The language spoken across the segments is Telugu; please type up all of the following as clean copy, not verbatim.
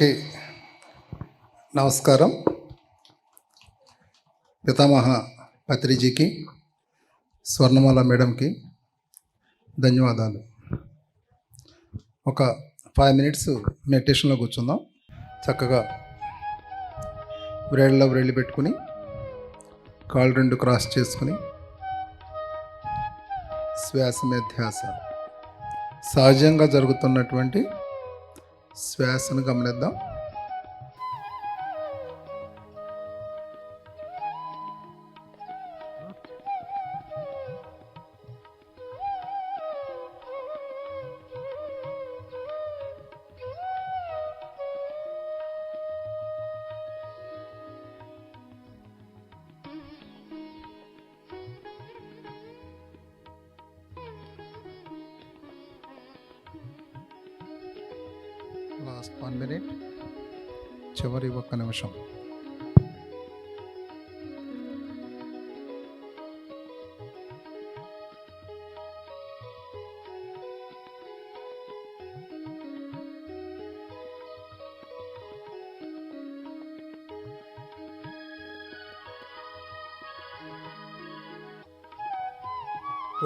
ఓకే, నమస్కారం. పితామహ పత్రిజీకి, స్వర్ణమాల మేడంకి ధన్యవాదాలు. ఒక 5 minutes మెడిటేషన్లో కూర్చుందాం. చక్కగా వ్రేళ్ళలో వ్రేళ్ళు పెట్టుకుని కాళ్ళు 2 క్రాస్ చేసుకుని శ్వాస మీద ధ్యాస, సహజంగా జరుగుతున్నటువంటి శ్వాసను గమనిద్దాం. లాస్ట్ 1 minute, చివరి 1 నిమిషం.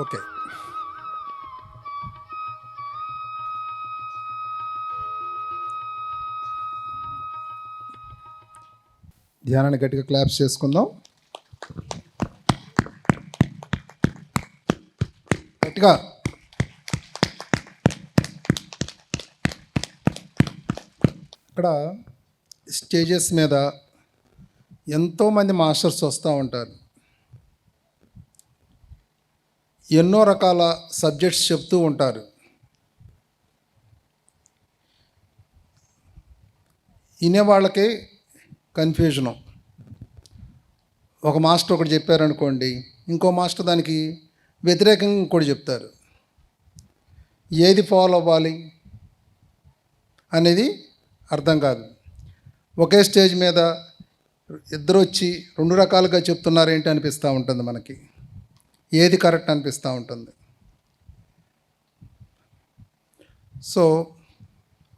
ఓకే, ధ్యానాన్ని గట్టిగా క్లాప్స్ చేసుకుందాం. గట్టిగా. ఇక్కడ స్టేజెస్ మీద ఎంతోమంది మాస్టర్స్ వస్తూ ఉంటారు. ఎన్నో రకాల సబ్జెక్ట్స్ చెప్తూ ఉంటారు. వినేవాళ్ళకి కన్ఫ్యూజను. ఒక మాస్టర్ ఒకటి చెప్పారనుకోండి, ఇంకో మాస్టర్ దానికి వ్యతిరేకంగా ఇంకోటి చెప్తారు. ఏది ఫాలో అవ్వాలి అనేది అర్థం కాదు. ఒకే స్టేజ్ మీద ఇద్దరు వచ్చి 2 రకాలుగా చెప్తున్నారు ఏంటి అనిపిస్తూ ఉంటుంది మనకి. ఏది కరెక్ట్ అనిపిస్తూ ఉంటుంది. సో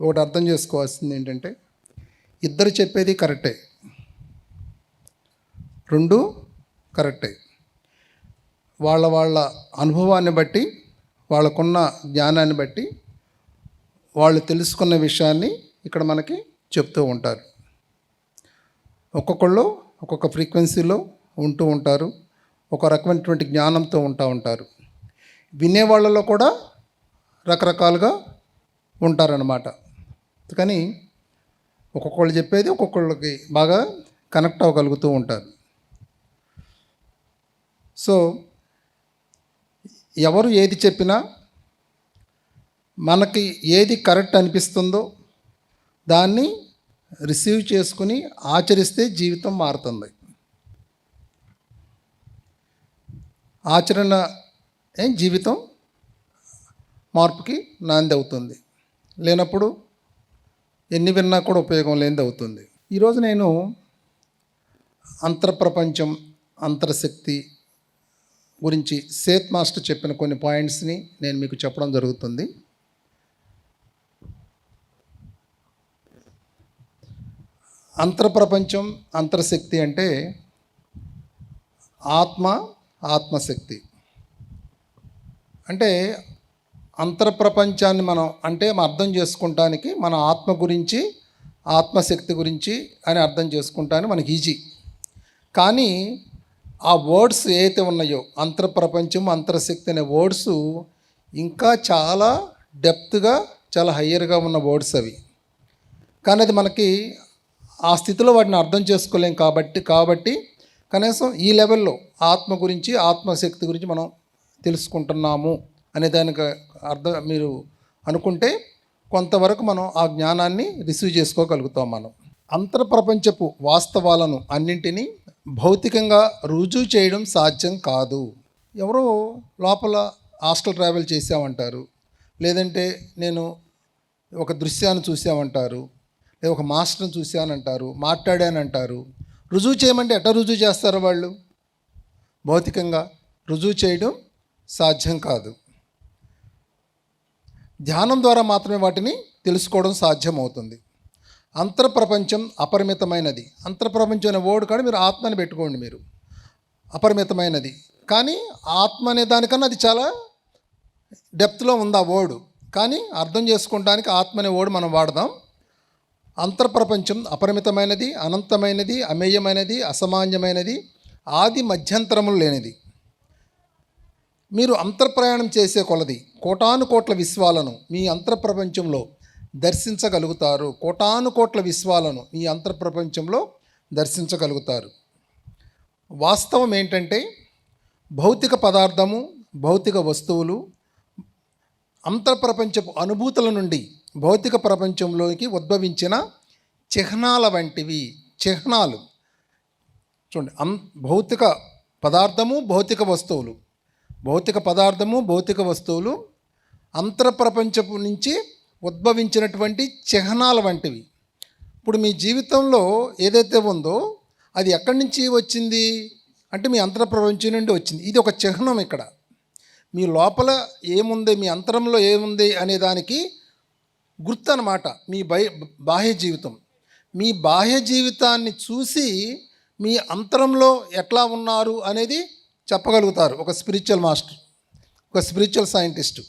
ఒకటి అర్థం చేసుకోవాల్సింది ఏంటంటే, ఇద్దరు చెప్పేది కరెక్టే, 2 కరెక్టే. వాళ్ళ అనుభవాన్ని బట్టి, వాళ్ళకున్న జ్ఞానాన్ని బట్టి, వాళ్ళు తెలుసుకున్న విషయాన్ని ఇక్కడ మనకి చెప్తూ ఉంటారు. ఒక్కొక్కళ్ళు ఒక్కొక్క ఫ్రీక్వెన్సీలో ఉంటూ ఉంటారు, ఒక రకమైనటువంటి జ్ఞానంతో ఉంటారు. వినేవాళ్ళలో కూడా రకరకాలుగా ఉంటారన్నమాట. కానీ ఒక్కొక్కళ్ళు చెప్పేది ఒక్కొక్కళ్ళకి బాగా కనెక్ట్ అవ్వగలుగుతూ ఉంటారు. సో ఎవరు ఏది చెప్పినా మనకి ఏది కరెక్ట్ అనిపిస్తుందో దాన్ని రిసీవ్ చేసుకుని ఆచరిస్తే జీవితం మారుతుంది. ఆచరణ జీవితం మార్పుకి నాంది అవుతుంది. లేనప్పుడు ఎన్ని విన్నా కూడా ఉపయోగం లేనిది అవుతుంది. ఈరోజు నేను అంతర్ప్రపంచం, అంతర్శక్తి గురించి సేత్ మాస్టర్ చెప్పిన కొన్ని పాయింట్స్ని నేను మీకు చెప్పడం జరుగుతుంది. అంతర్ప్రపంచం, అంతర్శక్తి అంటే ఆత్మశక్తి. అంటే అంతర్ప్రపంచాన్ని మనం అర్థం చేసుకుంటానికి మన ఆత్మ గురించి, ఆత్మశక్తి గురించి అని అర్థం చేసుకుంటానికి మనకి ఈజీ. కానీ ఆ వర్డ్స్ ఏవైతే ఉన్నాయో, అంతర్ప్రపంచం, అంతర్శక్తి అనే వర్డ్స్ ఇంకా చాలా డెప్త్గా, చాలా హయ్యర్గా ఉన్న వర్డ్స్ అవి. కానీ అది మనకి ఆ స్థితిలో వాటిని అర్థం చేసుకోలేం. కాబట్టి కనీసం ఈ లెవెల్లో ఆత్మ గురించి, ఆత్మశక్తి గురించి మనం తెలుసుకుంటున్నాము అనే దానికి అర్థం మీరు అనుకుంటే కొంతవరకు మనం ఆ జ్ఞానాన్ని రిసీవ్ చేసుకోగలుగుతాం. మనం అంతర్ప్రపంచపు వాస్తవాలను అన్నింటినీ భౌతికంగా రుజువు చేయడం సాధ్యం కాదు. ఎవరో లోపల హాస్టల్ ట్రావెల్ చేసామంటారు, లేదంటే నేను ఒక దృశ్యాన్ని చూసామంటారు, లేదా ఒక మాస్టర్ని చూశానంటారు, మాట్లాడానంటారు. రుజువు చేయమంటే ఎట్లా రుజువు చేస్తారో వాళ్ళు? భౌతికంగా రుజువు చేయడం సాధ్యం కాదు. ధ్యానం ద్వారా మాత్రమే వాటిని తెలుసుకోవడం సాధ్యమవుతుంది. అంతర్ప్రపంచం అపరిమితమైనది. అంతర్ప్రపంచం అనే వర్డ్ కానీ మీరు ఆత్మని పెట్టుకోండి. మీరు అపరిమితమైనది, కానీ ఆత్మ అనే దానికన్నా అది చాలా డెప్త్లో ఉంది ఆ వర్డ్. కానీ అర్థం చేసుకోవడానికి ఆత్మ అనే వర్డ్ మనం వాడదాం. అంతర్ప్రపంచం అపరిమితమైనది, అనంతమైనది, అమేయమైనది, అసామాన్యమైనది, ఆది మధ్యంతరములు లేనిది. మీరు అంతర్ప్రయాణం చేసే కొలది కోటాను కోట్ల విశ్వాలను మీ అంతర్ప్రపంచంలో దర్శించగలుగుతారు. కోటాను కోట్ల విశ్వాలను మీ అంతర్ప్రపంచంలో దర్శించగలుగుతారు. వాస్తవం ఏంటంటే భౌతిక పదార్థము, భౌతిక వస్తువులు అంతర్ప్రపంచపు అనుభూతుల నుండి భౌతిక ప్రపంచంలోకి ఉద్భవించిన చిహ్నాల వంటివి. చిహ్నాలు చూడండి, భౌతిక పదార్థము, భౌతిక వస్తువులు, భౌతిక పదార్థము, భౌతిక వస్తువులు అంతర్ప్రపంచపు నుంచి ఉద్భవించినటువంటి చిహ్నాల వంటివి. ఇప్పుడు మీ జీవితంలో ఏదైతే ఉందో అది ఎక్కడి నుంచి వచ్చింది అంటే మీ అంతర్ప్రపంచం నుండి వచ్చింది. ఇది ఒక చిహ్నం. ఇక్కడ మీ లోపల ఏముంది, మీ అంతరంలో ఏముంది అనే దానికి గుర్తు అన్నమాట మీ బాహ్య జీవితం. మీ బాహ్య జీవితాన్ని చూసి మీ అంతరంలో ఎట్లా ఉన్నారు అనేది చెప్పగలుగుతారు ఒక స్పిరిచువల్ మాస్టర్, ఒక స్పిరిచువల్ సైంటిస్టు.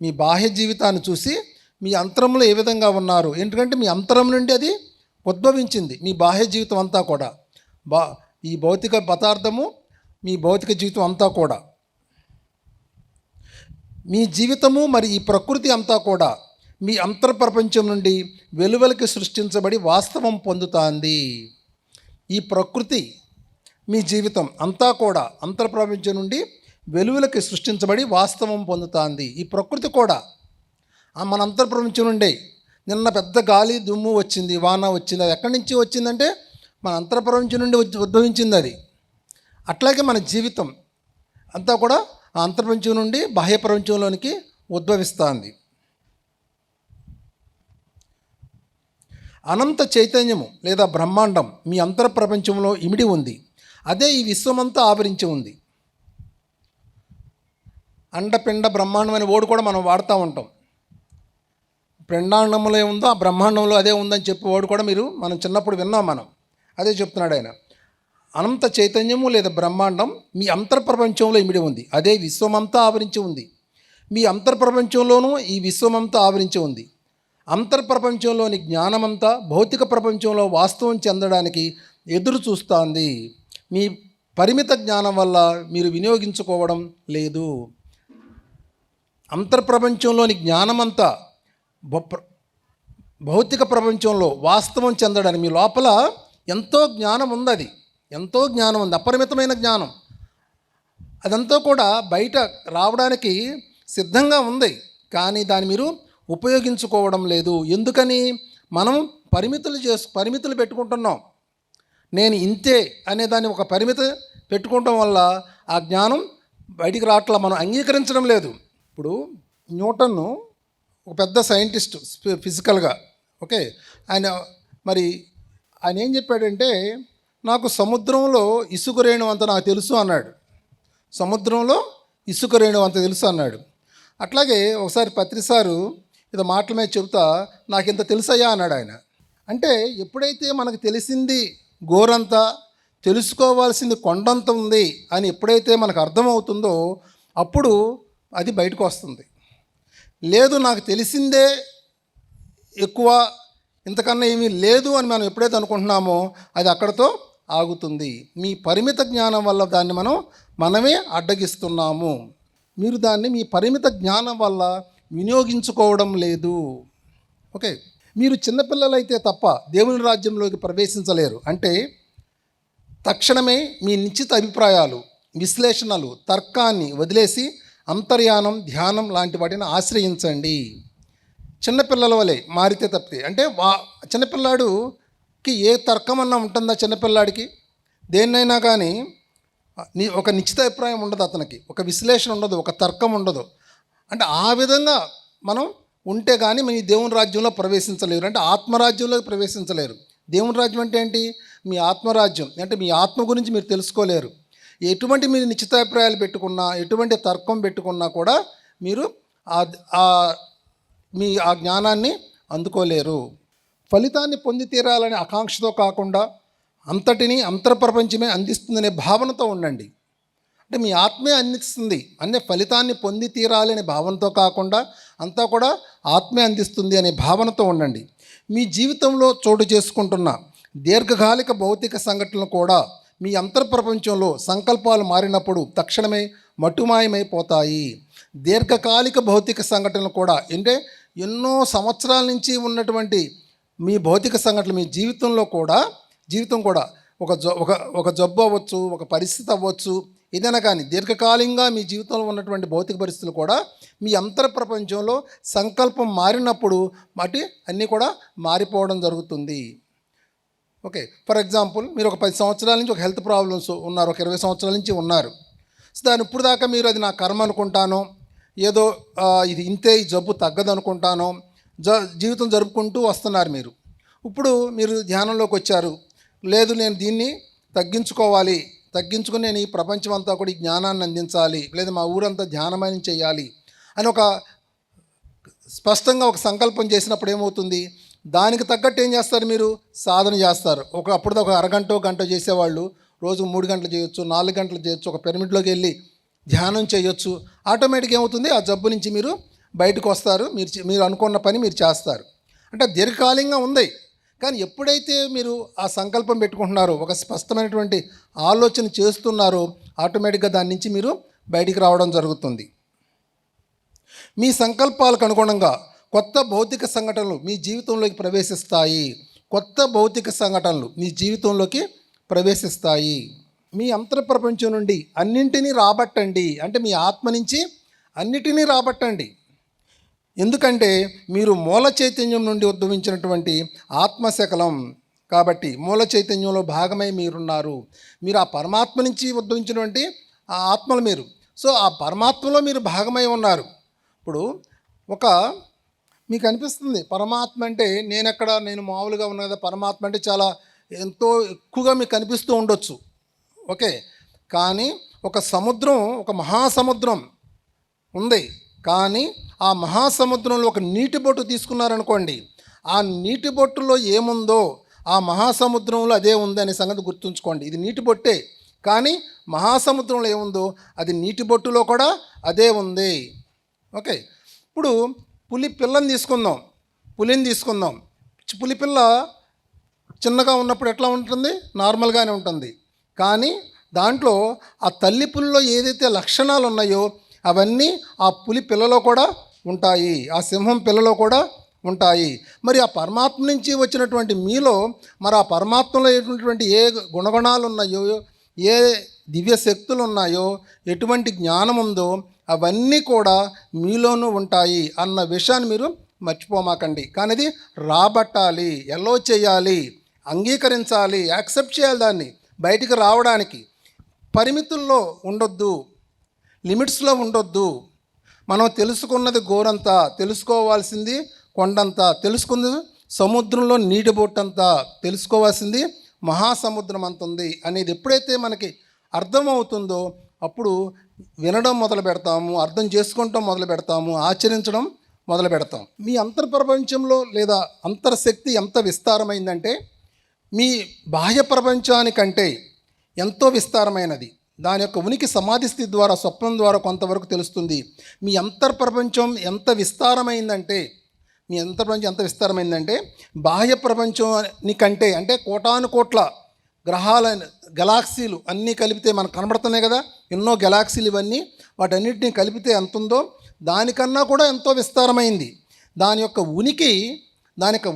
మీ బాహ్య జీవితాన్ని చూసి మీ అంతరంలో ఏ విధంగా ఉన్నారు, ఎందుకంటే మీ అంతరం నుండి అది ఉద్భవించింది. మీ బాహ్య జీవితం అంతా కూడా ఈ భౌతిక పదార్థము, మీ భౌతిక జీవితం అంతా కూడా, మీ జీవితము మరి ఈ ప్రకృతి అంతా కూడా మీ అంతర్ప్రపంచం నుండి వెలువలకి సృష్టించబడి వాస్తవం పొందుతుంది. ఈ ప్రకృతి, మీ జీవితం అంతా కూడా అంతర్ప్రపంచం నుండి వెలువలకి సృష్టించబడి వాస్తవం పొందుతుంది. ఈ ప్రకృతి కూడా మన అంతర్ప్రపంచం నుండే. నిన్న పెద్ద గాలి దుమ్ము వచ్చింది, వాన వచ్చింది, అది ఎక్కడి నుంచి వచ్చిందంటే మన అంతర్ప్రపంచం నుండి ఉద్భవించింది అది. అట్లాగే మన జీవితం అంతా కూడా ఆ అంతర్ప్రపంచం నుండి బాహ్య ప్రపంచంలోనికి ఉద్భవిస్తుంది. అనంత చైతన్యము లేదా బ్రహ్మాండం మీ అంతర్ప్రపంచంలో ఇమిడి ఉంది. అదే ఈ విశ్వమంతా ఆవరించి ఉంది. అండపిండ బ్రహ్మాండం అనే ఓడు కూడా మనం వాడుతూ ఉంటాం. పిండాండంలో ఏముందో ఆ బ్రహ్మాండంలో అదే ఉందని చెప్పి ఓడు కూడా మనం చిన్నప్పుడు విన్నాం. మనం అదే చెప్తున్నాడు ఆయన. అనంత చైతన్యము లేదా బ్రహ్మాండం మీ అంతర్ప్రపంచంలో ఇమిడి ఉంది. అదే విశ్వమంతా ఆవరించి ఉంది. మీ అంతర్ప్రపంచంలోనూ ఈ విశ్వమంతా ఆవరించి ఉంది. అంతర్ప్రపంచంలోని జ్ఞానమంతా భౌతిక ప్రపంచంలో వాస్తవం చెందడానికి ఎదురు చూస్తోంది. మీ పరిమిత జ్ఞానం వల్ల మీరు వినియోగించుకోవడం లేదు. అంతర్ప్రపంచంలోని జ్ఞానమంతా భౌతిక ప్రపంచంలో వాస్తవం చెందడానికి మీ లోపల ఎంతో జ్ఞానం ఉంది. అది ఎంతో జ్ఞానం ఉంది, అపరిమితమైన జ్ఞానం. అదంతా కూడా బయట రావడానికి సిద్ధంగా ఉంది, కానీ దాన్ని మీరు ఉపయోగించుకోవడం లేదు. ఎందుకని? మనం పరిమితులు పెట్టుకుంటున్నాం. నేను ఇంతే అనే దాన్ని ఒక పరిమితి పెట్టుకోవడం వల్ల ఆ జ్ఞానం బయటికి రావట్లా, మనం అంగీకరించడం లేదు. ఇప్పుడు న్యూటన్ ఒక పెద్ద సైంటిస్ట్ ఫిజికల్గా, ఓకే. ఆయన ఏం చెప్పాడంటే, నాకు సముద్రంలో ఇసుక రేణు అంత నాకు తెలుసు అన్నాడు. సముద్రంలో ఇసుక రేణు అంత తెలుసు అన్నాడు. అట్లాగే ఒకసారి పత్రిసారు ఇది మాటల మీద చెబుతా, నాకు ఇంత తెలుసయ్యా అన్నాడు ఆయన. అంటే ఎప్పుడైతే మనకు తెలిసింది గోరంతా, తెలుసుకోవాల్సింది కొండంత ఉంది అని ఎప్పుడైతే మనకు అర్థమవుతుందో అప్పుడు అది బయటకు వస్తుంది. లేదు నాకు తెలిసిందే ఎక్కువ, ఇంతకన్నా ఏమీ లేదు అని మనం ఎప్పుడైతే అనుకుంటున్నామో అది అక్కడితో ఆగుతుంది. మీ పరిమిత జ్ఞానం వల్ల దాన్ని మనమే అడ్డగిస్తున్నాము. మీరు దాన్ని మీ పరిమిత జ్ఞానం వల్ల వినియోగించుకోవడం లేదు. ఓకే, మీరు చిన్నపిల్లలైతే తప్ప దేవుని రాజ్యంలోకి ప్రవేశించలేరు. అంటే తక్షణమే మీ నిశ్చిత అభిప్రాయాలు, విశ్లేషణలు, తర్కాన్ని వదిలేసి అంతర్యానం, ధ్యానం లాంటి వాటిని ఆశ్రయించండి. చిన్నపిల్లల వలె మారితే తప్పితే, అంటే చిన్నపిల్లాడుకి ఏ తర్కం అన్నా ఉంటుందా? చిన్నపిల్లాడికి దేన్నైనా కానీ ఒక నిశ్చిత అభిప్రాయం ఉండదు, అతనికి ఒక విశ్లేషణ ఉండదు, ఒక తర్కం ఉండదు. అంటే ఆ విధంగా మనం ఉంటే కానీ మీ దేవుని రాజ్యంలో ప్రవేశించలేరు, అంటే ఆత్మరాజ్యంలోకి ప్రవేశించలేరు. దేవుని రాజ్యం అంటే ఏంటి? మీ ఆత్మరాజ్యం. అంటే మీ ఆత్మ గురించి మీరు తెలుసుకోలేరు. ఎటువంటి మీరు నిశ్చితాభిప్రాయాలు పెట్టుకున్నా, ఎటువంటి తర్కం పెట్టుకున్నా కూడా మీరు మీ జ్ఞానాన్ని అందుకోలేరు. ఫలితాన్ని పొంది తీరాలనే ఆకాంక్షతో కాకుండా అంతటినీ అంతర్ప్రపంచమే అందిస్తుందనే భావనతో ఉండండి. అంటే మీ ఆత్మే అందిస్తుంది అనే ఫలితాన్ని పొంది తీరాలి అనే భావనతో కాకుండా అంతా కూడా ఆత్మే అందిస్తుంది అనే భావనతో ఉండండి. మీ జీవితంలో చోటు చేసుకుంటున్న దీర్ఘకాలిక భౌతిక సంఘటనలు కూడా మీ అంతర్ప్రపంచంలో సంకల్పాలు మారినప్పుడు తక్షణమే మటుమాయమైపోతాయి. దీర్ఘకాలిక భౌతిక సంఘటనలు కూడా అంటే ఎన్నో సంవత్సరాల నుంచి ఉన్నటువంటి మీ భౌతిక సంఘటనలు మీ జీవితం కూడా ఒక జబ్బు అవ్వచ్చు, ఒక పరిస్థితి అవ్వచ్చు, ఏదైనా కానీ దీర్ఘకాలంగా మీ జీవితంలో ఉన్నటువంటి భౌతిక పరిస్థితులు కూడా మీ అంతర్ప్రపంచంలో సంకల్పం మారినప్పుడు వాటి అన్నీ కూడా మారిపోవడం జరుగుతుంది. ఓకే, ఫర్ ఎగ్జాంపుల్ మీరు ఒక 10 సంవత్సరాల నుంచి ఒక హెల్త్ ప్రాబ్లమ్స్ ఉన్నారు, ఒక 20 సంవత్సరాల నుంచి ఉన్నారు. సో దాని ఇప్పుడు దాకా మీరు అది నా కర్మ అనుకుంటాను, ఏదో ఇది ఇంతే, ఈ జబ్బు తగ్గదు అనుకుంటాను, జీవితం జరుపుకుంటూ వస్తున్నారు. ఇప్పుడు మీరు ధ్యానంలోకి వచ్చారు, లేదు నేను దీన్ని తగ్గించుకుని నేను ఈ ప్రపంచం అంతా కూడా ఈ జ్ఞానాన్ని అందించాలి, లేదా మా ఊరంతా ధ్యానమయం చేయాలి అని ఒక స్పష్టంగా ఒక సంకల్పం చేసినప్పుడు ఏమవుతుంది, దానికి తగ్గట్టు ఏం చేస్తారు, మీరు సాధన చేస్తారు. అప్పుడు ఒక అరగంట గంట చేసేవాళ్ళు రోజు 3 గంటలు చేయొచ్చు, 4 గంటలు చేయొచ్చు, ఒక పిరమిడ్లోకి వెళ్ళి ధ్యానం చేయొచ్చు. ఆటోమేటిక్గా ఏమవుతుంది, ఆ జబ్బు నుంచి మీరు బయటకు వస్తారు, మీరు అనుకున్న పని మీరు చేస్తారు. అంటే దీర్ఘకాలంగా ఉంది. కానీ ఎప్పుడైతే మీరు ఆ సంకల్పం పెట్టుకుంటున్నారో, ఒక స్పష్టమైనటువంటి ఆలోచన చేస్తున్నారో, ఆటోమేటిక్గా దాని నుంచి మీరు బయటికి రావడం జరుగుతుంది. మీ సంకల్పాలకు అనుగుణంగా కొత్త భౌతిక సంఘటనలు మీ జీవితంలోకి ప్రవేశిస్తాయి. మీ అంతర్ప్రపంచం నుండి అన్నింటినీ రాబట్టండి. అంటే మీ ఆత్మ నుంచి అన్నిటినీ రాబట్టండి. ఎందుకంటే మీరు మూల చైతన్యం నుండి ఉద్భవించినటువంటి ఆత్మశకలం కాబట్టి మూల చైతన్యంలో భాగమై మీరున్నారు. మీరు ఆ పరమాత్మ నుంచి ఉద్భవించినటువంటి ఆ ఆత్మలు మీరు. సో ఆ పరమాత్మలో మీరు భాగమై ఉన్నారు. ఇప్పుడు మీకు అనిపిస్తుంది పరమాత్మ అంటే నేను మామూలుగా ఉన్నా కదా, పరమాత్మ అంటే చాలా ఎంతో ఎక్కువగా మీకు కనిపిస్తూ ఉండొచ్చు. ఓకే, కానీ ఒక మహాసముద్రం ఉంది. కానీ ఆ మహాసముద్రంలో ఒక నీటి బొట్టు తీసుకున్నారనుకోండి, ఆ నీటి బొట్టులో ఏముందో ఆ మహాసముద్రంలో అదే ఉంది అనే సంగతి గుర్తుంచుకోండి. ఇది నీటి బొట్టే, కానీ మహాసముద్రంలో ఏముందో అది నీటి బొట్టులో కూడా అదే ఉంది. ఓకే, ఇప్పుడు పులిని తీసుకుందాం. పులిపిల్ల చిన్నగా ఉన్నప్పుడు ఎట్లా ఉంటుంది, నార్మల్గానే ఉంటుంది. కానీ దాంట్లో ఆ తల్లి పులిలో ఏదైతే లక్షణాలు ఉన్నాయో అవన్నీ ఆ పులి పిల్లలో కూడా ఉంటాయి, ఆ సింహం పిల్లలో కూడా ఉంటాయి. మరి ఆ పరమాత్మ నుంచి వచ్చినటువంటి మీలో మరి ఆ పరమాత్మలో ఏటువంటి ఏ గుణగణాలు ఉన్నాయో, ఏ దివ్య శక్తులు ఉన్నాయో, ఎటువంటి జ్ఞానం ఉందో అవన్నీ కూడా మీలోనూ ఉంటాయి అన్న విషయాన్ని మీరు మర్చిపోమాకండి. కానీ అది రాబట్టాలి, ఎల్లో చేయాలి, అంగీకరించాలి, యాక్సెప్ట్ చేయాలి. దాన్ని బయటికి రావడానికి పరిమితుల్లో ఉండొద్దు, లిమిట్స్లో ఉండొద్దు. మనం తెలుసుకున్నది గోరంతా, తెలుసుకోవాల్సింది కొండంతా, తెలుసుకున్నది సముద్రంలో నీటి బొట్టంతా, తెలుసుకోవాల్సింది మహాసముద్రం అంత ఉంది అనేది ఎప్పుడైతే మనకి అర్థమవుతుందో అప్పుడు వినడం మొదలు పెడతాము, అర్థం చేసుకుంటాం మొదలు పెడతాము, ఆచరించడం మొదలు పెడతాం. మీ అంతర్ప్రపంచంలో లేదా అంతర్శక్తి ఎంత విస్తారమైందంటే మీ బాహ్య ప్రపంచానికంటే ఎంతో విస్తారమైనది. దాని యొక్క ఉనికి సమాధి స్థితి ద్వారా, స్వప్నం ద్వారా కొంతవరకు తెలుస్తుంది. మీ అంతర్ప్రపంచం ఎంత విస్తారమైందంటే బాహ్య ప్రపంచానికంటే, అంటే కోటాను కోట్ల గ్రహాల గెలాక్సీలు అన్నీ కలిపితే మనకు కనబడుతున్నాయి కదా, ఎన్నో గెలాక్సీలు, ఇవన్నీ వాటన్నిటిని కలిపితే ఎంత ఉందో దానికన్నా కూడా ఎంతో విస్తారమైంది. దాని యొక్క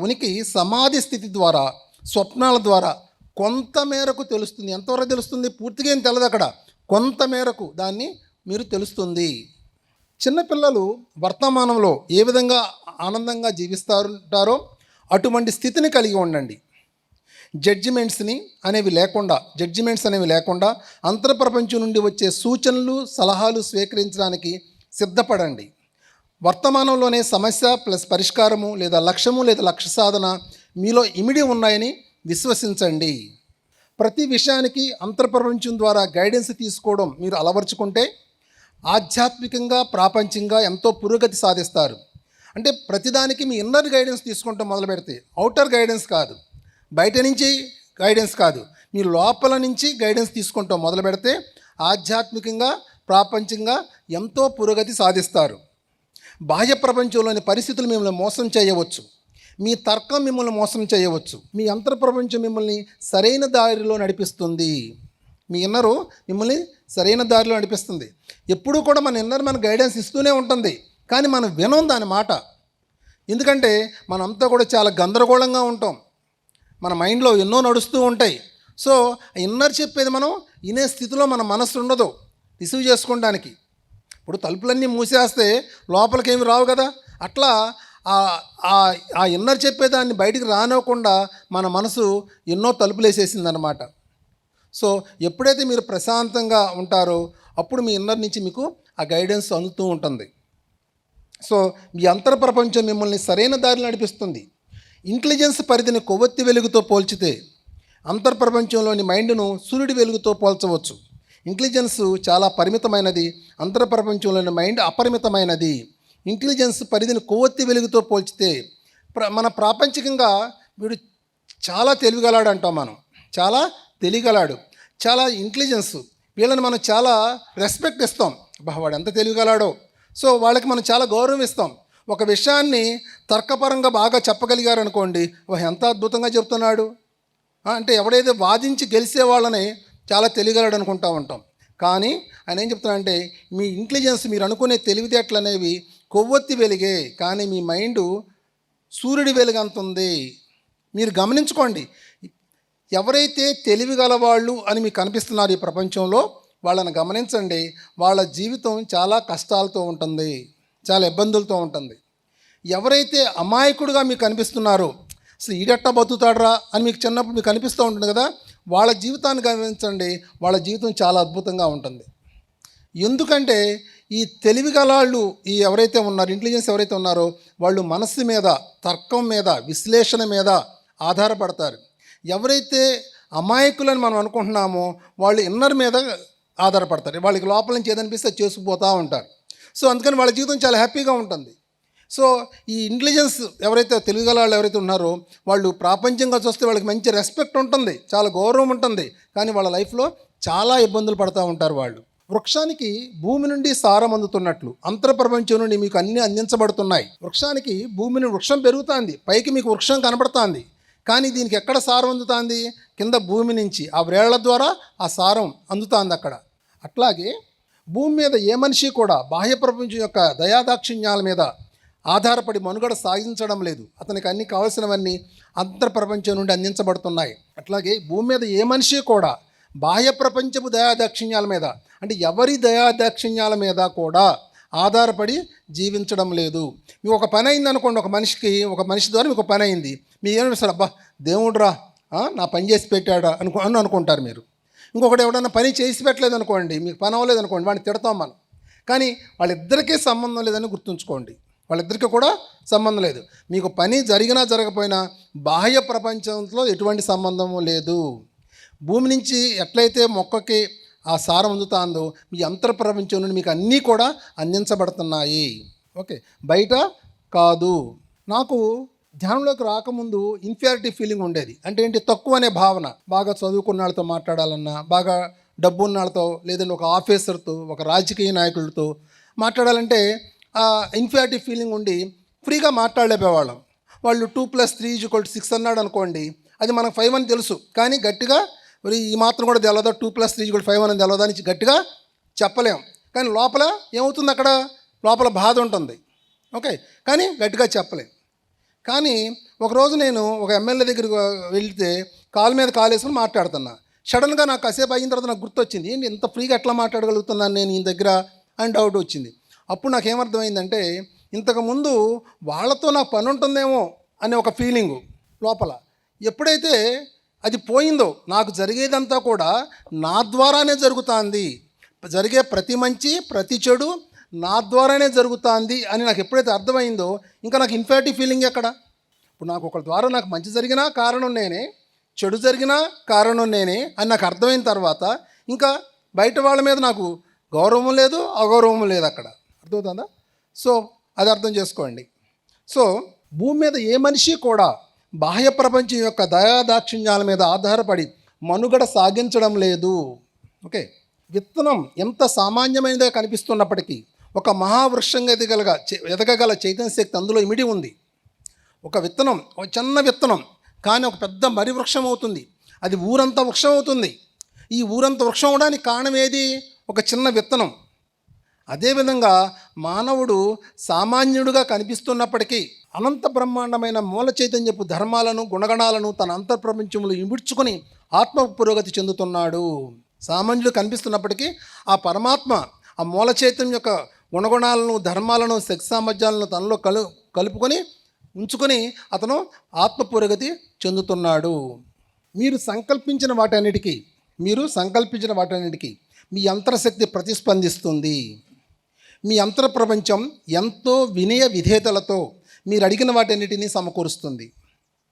ఉనికి సమాధి స్థితి ద్వారా, స్వప్నాల ద్వారా కొంతమేరకు తెలుస్తుంది. ఎంతవరకు తెలుస్తుంది, పూర్తిగా ఏం తెలియదు అక్కడ, కొంతమేరకు దాన్ని మీరు తెలుస్తుంది. చిన్నపిల్లలు వర్తమానంలో ఏ విధంగా ఆనందంగా జీవిస్తారో అటువంటి స్థితిని కలిగి ఉండండి. జడ్జిమెంట్స్ అనేవి లేకుండా అంతర్ప్రపంచం నుండి వచ్చే సూచనలు, సలహాలు స్వీకరించడానికి సిద్ధపడండి. వర్తమానంలోనే సమస్య ప్లస్ పరిష్కారము లేదా లక్ష్యము లేదా లక్ష్య సాధన మీలో ఇమిడి ఉన్నాయని విశ్వసించండి. ప్రతి విషయానికి అంతర్ప్రపంచం ద్వారా గైడెన్స్ తీసుకోవడం మీరు అలవర్చుకుంటే ఆధ్యాత్మికంగా, ప్రాపంచికంగా ఎంతో పురోగతి సాధిస్తారు. అంటే ప్రతిదానికి మీ ఇన్నర్ గైడెన్స్ తీసుకుంటాం మొదలు పెడితే, అవుటర్ గైడెన్స్ కాదు, బయట నుంచి గైడెన్స్ కాదు, మీ లోపల నుంచి గైడెన్స్ తీసుకుంటాం మొదలు పెడితే ఆధ్యాత్మికంగా ప్రాపంచికంగా ఎంతో పురోగతి సాధిస్తారు. బాహ్య ప్రపంచంలోని పరిస్థితులు మిమ్మల్ని మోసం చేయవచ్చు, మీ తర్కం మిమ్మల్ని మోసం చేయవచ్చు, మీ అంతర్ ప్రపంచం మిమ్మల్ని సరైన దారిలో నడిపిస్తుంది. మీ ఇన్నరు మిమ్మల్ని సరైన దారిలో నడిపిస్తుంది. ఎప్పుడూ కూడా మన ఇన్నర్ మన గైడెన్స్ ఇస్తూనే ఉంటుంది, కానీ మనం వినం దాని మాట. ఎందుకంటే మనంతా కూడా చాలా గందరగోళంగా ఉంటాం, మన మైండ్లో ఎన్నో నడుస్తూ ఉంటాయి. సో ఇన్నర్ చెప్పేది మనం వినే స్థితిలో మన మనసు ఉండదు రిసీవ్ చేసుకోవడానికి. ఇప్పుడు తలుపులన్నీ మూసేస్తే లోపలికి ఏమి రావు కదా, అట్లా ఆ ఇన్నర్ చెప్పేదాన్ని బయటికి రానివ్వకుండా మన మనసు ఎన్నో తలుపులు వేసేసిందనమాట. సో ఎప్పుడైతే మీరు ప్రశాంతంగా ఉంటారో అప్పుడు మీ ఇన్నర్ నుంచి మీకు ఆ గైడెన్స్ అందుతూ ఉంటుంది. సో మీ అంతర్ ప్రపంచం మిమ్మల్ని సరైన దారిలో నడిపిస్తుంది. ఇంటెలిజెన్స్ పరిధిని కొవ్వొత్తి వెలుగుతో పోల్చితే అంతర్ప్రపంచంలోని మైండ్ను సూర్యుడి వెలుగుతో పోల్చవచ్చు. ఇంటెలిజెన్స్ చాలా పరిమితమైనది, అంతర్ప్రపంచంలోని మైండ్ అపరిమితమైనది. ఇంటెలిజెన్స్ పరిధిని కొవ్వొత్తి వెలుగుతో పోల్చితే మన ప్రాపంచికంగా వీడు చాలా తెలివిగలాడు అంటాం, మనం చాలా తెలివిగలాడు, చాలా ఇంటెలిజెన్స్, వీళ్ళని మనం చాలా రెస్పెక్ట్ ఇస్తాం. వాడు ఎంత తెలివిగలాడో, సో వాళ్ళకి మనం చాలా గౌరవం ఇస్తాం. ఒక విషయాన్ని తర్కపరంగా బాగా చెప్పగలిగారు అనుకోండి, ఎంత అద్భుతంగా చెప్తున్నాడు అంటే ఎవడైతే వాదించి గెలిచే వాళ్ళని చాలా తెలియగలడు అనుకుంటూ ఉంటాం. కానీ ఆయన ఏం చెప్తున్నాడంటే మీ ఇంటెలిజెన్స్, మీరు అనుకునే తెలివితేటలు అనేవి కొవ్వొత్తి వెలిగే, కానీ మీ మైండు సూర్యుడి వెలుగు అంత ఉంది. మీరు గమనించుకోండి, ఎవరైతే తెలివి గలవాళ్ళు అని మీకు కనిపిస్తున్నారు ఈ ప్రపంచంలో, వాళ్ళని గమనించండి. వాళ్ళ జీవితం చాలా కష్టాలతో ఉంటుంది, చాలా ఇబ్బందులతో ఉంటుంది. ఎవరైతే అమాయకుడుగా మీకు కనిపిస్తున్నారో, అసలు ఈడెట్టా బతుకుతాడరా అని మీకు చిన్నప్పుడు మీకు కనిపిస్తూ ఉంటుంది కదా, వాళ్ళ జీవితాన్ని గమనించండి, వాళ్ళ జీవితం చాలా అద్భుతంగా ఉంటుంది. ఎందుకంటే ఈ తెలివిగలాళ్ళు ఈ ఎవరైతే ఉన్నారో, ఇంటెలిజెన్స్ ఎవరైతే ఉన్నారో, వాళ్ళు మనస్సు మీద, తర్కం మీద, విశ్లేషణ మీద ఆధారపడతారు. ఎవరైతే అమాయకులని మనం అనుకుంటున్నామో వాళ్ళు ఇన్నర్ మీద ఆధారపడతారు. వాళ్ళకి లోపల నుంచి ఏదనిపిస్తే చేసుకుపోతూ ఉంటారు. సో అందుకని వాళ్ళ జీవితం చాలా హ్యాపీగా ఉంటుంది. సో ఈ ఇంటెలిజెన్స్ ఎవరైతే తెలివిగల వాళ్ళు ఎవరైతే ఉన్నారో వాళ్ళు ప్రాపంచంగా చూస్తే వాళ్ళకి మంచి రెస్పెక్ట్ ఉంటుంది, చాలా గౌరవం ఉంటుంది, కానీ వాళ్ళ లైఫ్లో చాలా ఇబ్బందులు పడుతూ ఉంటారు వాళ్ళు. వృక్షానికి భూమి నుండి సారం అందుతున్నట్లు అంతర్ప్రపంచం నుండి మీకు అన్నీ అందించబడుతున్నాయి. వృక్షానికి వృక్షం పెరుగుతుంది, పైకి మీకు వృక్షం కనబడుతుంది, కానీ దీనికి ఎక్కడ సారం అందుతుంది? కింద భూమి నుంచి ఆ వ్రేళ్ల ద్వారా ఆ సారం అందుతుంది అక్కడ. అట్లాగే భూమి మీద ఏ మనిషి కూడా బాహ్య ప్రపంచం యొక్క దయాదాక్షిణ్యాల మీద ఆధారపడి మనుగడ సాగించడం లేదు. అతనికి అన్ని కావలసినవన్నీ అంతర్ప్రపంచం నుండి అందించబడుతున్నాయి. అట్లాగే భూమి మీద ఏ మనిషి కూడా బాహ్య ప్రపంచపు దయాదాక్షిణ్యాల మీద, అంటే ఎవరి దయాదాక్షిణ్యాల మీద కూడా ఆధారపడి జీవించడం లేదు. మీకు ఒక పని అయింది అనుకోండి, ఒక మనిషి ద్వారా మీకు పని అయింది, మీరు ఏమనిపిస్తారు? అబ్బా దేవుడురా నా పని చేసి పెట్టాడా అనుకుంటారు మీరు. ఇంకొకటి ఎవడన్నా పని చేసి పెట్టలేదు అనుకోండి, మీకు పని అవ్వలేదు అనుకోండి, వాడిని తిడతాం మనం. కానీ వాళ్ళిద్దరికీ సంబంధం లేదని గుర్తుంచుకోండి, వాళ్ళిద్దరికీ కూడా సంబంధం లేదు. మీకు పని జరిగినా జరగకపోయినా బాహ్య ప్రపంచంతో ఎటువంటి సంబంధము లేదు. భూమి నుంచి ఎట్లయితే మొక్కకి ఆ సారం అందుతుందో మీ అంతర్ప్రపంచం నుండి మీకు అన్నీ కూడా అందించబడుతున్నాయి. ఓకే, బయట కాదు. నాకు ధ్యానంలోకి రాకముందు ఇన్ఫీరియారిటీ ఫీలింగ్ ఉండేది. అంటే ఏంటి? తక్కువ అనే భావన. బాగా చదువుకున్న వాళ్ళతో మాట్లాడాలన్నా, బాగా డబ్బు ఉన్న వాళ్ళతో, లేదంటే ఒక ఆఫీసర్తో, ఒక రాజకీయ నాయకులతో మాట్లాడాలంటే ఇన్ఫీరియారిటీ ఫీలింగ్ ఉండి ఫ్రీగా మాట్లాడలేకపోయేవాళ్ళం. వాళ్ళు 2+3=6 అన్నాడు అనుకోండి, అది మనకు 5 అని తెలుసు, కానీ గట్టిగా ఈ మాత్రం కూడా తెలవదా 2+3=5 అని తెలవదా అని గట్టిగా చెప్పలేం. కానీ లోపల ఏమవుతుంది? అక్కడ లోపల బాధ ఉంటుంది. ఓకే, కానీ గట్టిగా చెప్పలేం. కానీ ఒకరోజు నేను ఒక ఎమ్మెల్యే దగ్గరికి వెళ్తే కాలు మీద కాలు వేసుకుని మాట్లాడుతున్నా. సడన్గా నాకు కాసేపు అయిన తర్వాత నాకు గుర్తొచ్చింది, ఏంటి ఇంత ఫ్రీగా ఎట్లా మాట్లాడగలుగుతున్నాను నేను ఈయన దగ్గర అని డౌట్ వచ్చింది. అప్పుడు నాకు ఏమర్థమైందంటే, ఇంతకుముందు వాళ్ళతో నాకు పని ఉంటుందేమో అనే ఒక ఫీలింగు లోపల. ఎప్పుడైతే అది పోయిందో, నాకు జరిగేదంతా కూడా నా ద్వారానే జరుగుతుంది, జరిగే ప్రతి మంచి ప్రతి చెడు నా ద్వారానే జరుగుతుంది అని నాకు ఎప్పుడైతే అర్థమైందో, ఇంకా నాకు ఇన్ఫీరియారిటీ ఫీలింగ్ ఎక్కడ? ఇప్పుడు నాకు ఒకరి ద్వారా నాకు మంచి జరిగినా కారణం నేనే, చెడు జరిగినా కారణం నేనే అని నాకు అర్థమైన తర్వాత ఇంకా బయట వాళ్ళ మీద నాకు గౌరవం లేదు, అగౌరవం లేదు అక్కడ. అర్థమవుతుందా? సో అది అర్థం చేసుకోండి. సో భూమి మీద ఏ మనిషి కూడా బాహ్య ప్రపంచం యొక్క దయాదాక్షిణ్యాల మీద ఆధారపడి మనుగడ సాగించడం లేదు. ఓకే, విత్తనం ఎంత సామాన్యమైనదిగా కనిపిస్తున్నప్పటికీ ఒక మహావృక్షంగా ఎదగగల చైతన్య శక్తి అందులో ఇమిడి ఉంది. ఒక విత్తనం, ఒక చిన్న విత్తనం కానీ ఒక పెద్ద మర్రి వృక్షం అవుతుంది. అది ఊరంతా వృక్షం అవుతుంది. ఈ ఊరంతా వృక్షం అవడానికి కారణం ఏది? ఒక చిన్న విత్తనం. అదేవిధంగా మానవుడు సామాన్యుడుగా కనిపిస్తున్నప్పటికీ అనంత బ్రహ్మాండమైన మూల చైతన్యపు ధర్మాలను గుణగణాలను తన అంతర్ప్రపంచంలో ఇమిడ్చుకొని ఆత్మ పురోగతి చెందుతున్నాడు. సామాన్యుడు కనిపిస్తున్నప్పటికీ ఆ పరమాత్మ ఆ మూల చైతన్యం యొక్క గుణగుణాలను ధర్మాలను శక్తి సామర్థ్యాలను తనలో కలుపుకొని ఉంచుకొని అతను ఆత్మ పురోగతి చెందుతున్నాడు. మీరు సంకల్పించిన వాటన్నిటికీ మీ అంతరశక్తి ప్రతిస్పందిస్తుంది. మీ అంతర ప్రపంచం ఎంతో వినయ విధేయతలతో మీరు అడిగిన వాటన్నిటినీ సమకూరుస్తుంది.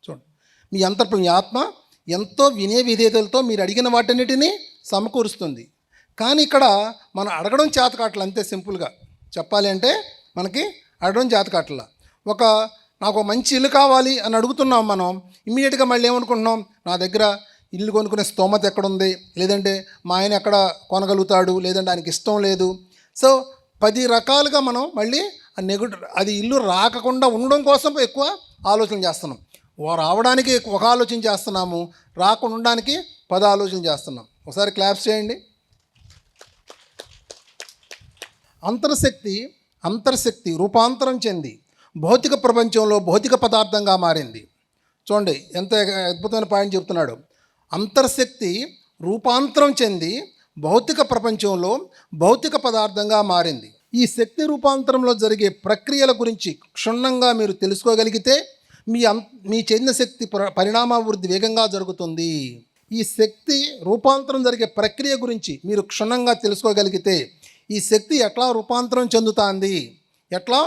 చూడండి, మీ ఆత్మ ఎంతో వినయ విధేయతలతో మీరు అడిగిన వాటన్నిటినీ సమకూరుస్తుంది. కానీ ఇక్కడ మనం అడగడం చేతకాట్ల, అంతే సింపుల్గా చెప్పాలి అంటే మనకి అడగడం చేతకాట్ల. నాకు మంచి ఇల్లు కావాలి అని అడుగుతున్నాం మనం, ఇమ్మీడియట్గా మళ్ళీ ఏమనుకుంటున్నాం, నా దగ్గర ఇల్లు కొనుక్కునే స్తోమత ఎక్కడుంది, లేదంటే మా ఆయన ఎక్కడ కొనగలుగుతాడు, లేదంటే ఆయనకి ఇష్టం లేదు. సో 10 రకాలుగా మనం మళ్ళీ అది ఇల్లు రాకుండా ఉండడం కోసం ఎక్కువ ఆలోచన చేస్తున్నాం. రావడానికి ఒక ఆలోచన చేస్తున్నాము, రాకుండా ఉండడానికి 10 ఆలోచన చేస్తున్నాం. ఒకసారి క్లాప్స్ చేయండి. అంతర్శక్తి రూపాంతరం చెంది భౌతిక ప్రపంచంలో భౌతిక పదార్థంగా మారింది. చూడండి ఎంత అద్భుతమైన పాయింట్ చెప్తున్నాడు. అంతర్శక్తి రూపాంతరం చెంది భౌతిక ప్రపంచంలో భౌతిక పదార్థంగా మారింది. ఈ శక్తి రూపాంతరంలో జరిగే ప్రక్రియల గురించి క్షుణ్ణంగా మీరు తెలుసుకోగలిగితే మీ చైతన్య శక్తి పరిణామాభివృద్ధి వేగంగా జరుగుతుంది. ఈ శక్తి రూపాంతరం జరిగే ప్రక్రియ గురించి మీరు క్షుణ్ణంగా తెలుసుకోగలిగితే ఈ శక్తి ఎట్లా రూపాంతరం చెందుతుంది, ఎట్లా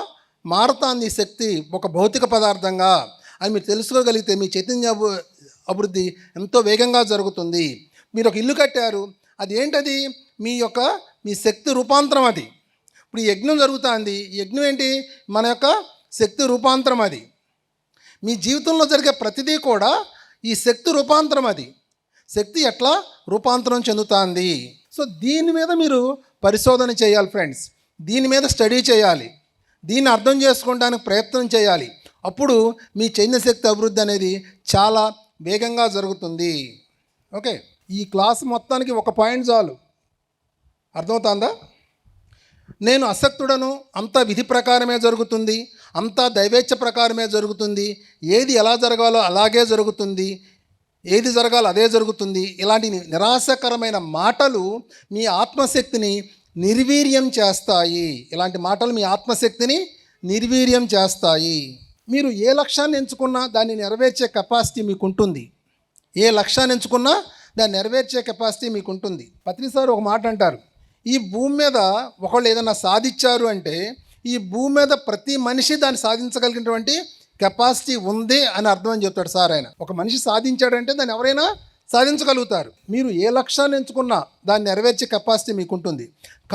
మారుతుంది ఈ శక్తి ఒక భౌతిక పదార్థంగా అని మీరు తెలుసుకోగలిగితే మీ చైతన్య అభివృద్ధి ఎంతో వేగంగా జరుగుతుంది. మీరు ఒక ఇల్లు కట్టారు, అది ఏంటది? మీ శక్తి రూపాంతరం. అది ఇప్పుడు ఈ యజ్ఞం జరుగుతుంది, ఈ యజ్ఞం ఏంటి? మన యొక్క శక్తి రూపాంతరం. అది మీ జీవితంలో జరిగే ప్రతిదీ కూడా ఈ శక్తి రూపాంతరం. అది శక్తి ఎట్లా రూపాంతరం చెందుతుంది. సో దీని మీద మీరు పరిశోధన చేయాలి ఫ్రెండ్స్, దీని మీద స్టడీ చేయాలి, దీన్ని అర్థం చేసుకోవడానికి ప్రయత్నం చేయాలి. అప్పుడు మీ చైతన్య శక్తి అభివృద్ధి అనేది చాలా వేగంగా జరుగుతుంది. ఓకే, ఈ క్లాస్ మొత్తానికి ఒక పాయింట్ చాలు. అర్థమవుతుందా? నేను అసక్తుడను, అంతా విధి ప్రకారమే జరుగుతుంది, అంతా దైవేచ్ఛ ప్రకారమే జరుగుతుంది, ఏది ఎలా జరగాలో అలాగే జరుగుతుంది, ఏది జరగాలో అదే జరుగుతుంది. ఇలాంటి నిరాశకరమైన మాటలు మీ ఆత్మశక్తిని నిర్వీర్యం చేస్తాయి. ఇలాంటి మాటలు మీ ఆత్మశక్తిని నిర్వీర్యం చేస్తాయి. మీరు ఏ లక్ష్యాన్ని ఎంచుకున్నా దాన్ని నెరవేర్చే కెపాసిటీ మీకు ఉంటుంది. ఏ లక్ష్యాన్ని ఎంచుకున్నా దాన్ని నెరవేర్చే కెపాసిటీ మీకు ఉంటుంది. పత్రి సార్ ఒక మాట అంటారు, ఈ భూమి మీద ఒకళ్ళు ఏదైనా సాధించారు అంటే ఈ భూమి మీద ప్రతి మనిషి దాన్ని సాధించగలిగినటువంటి కెపాసిటీ ఉంది అని అర్థం అని చెప్తాడు సార్. ఆయన ఒక మనిషి సాధించాడంటే దాన్ని ఎవరైనా సాధించగలుగుతారు. మీరు ఏ లక్ష్యాన్ని ఎంచుకున్నా దాన్ని నెరవేర్చే కెపాసిటీ మీకు ఉంటుంది.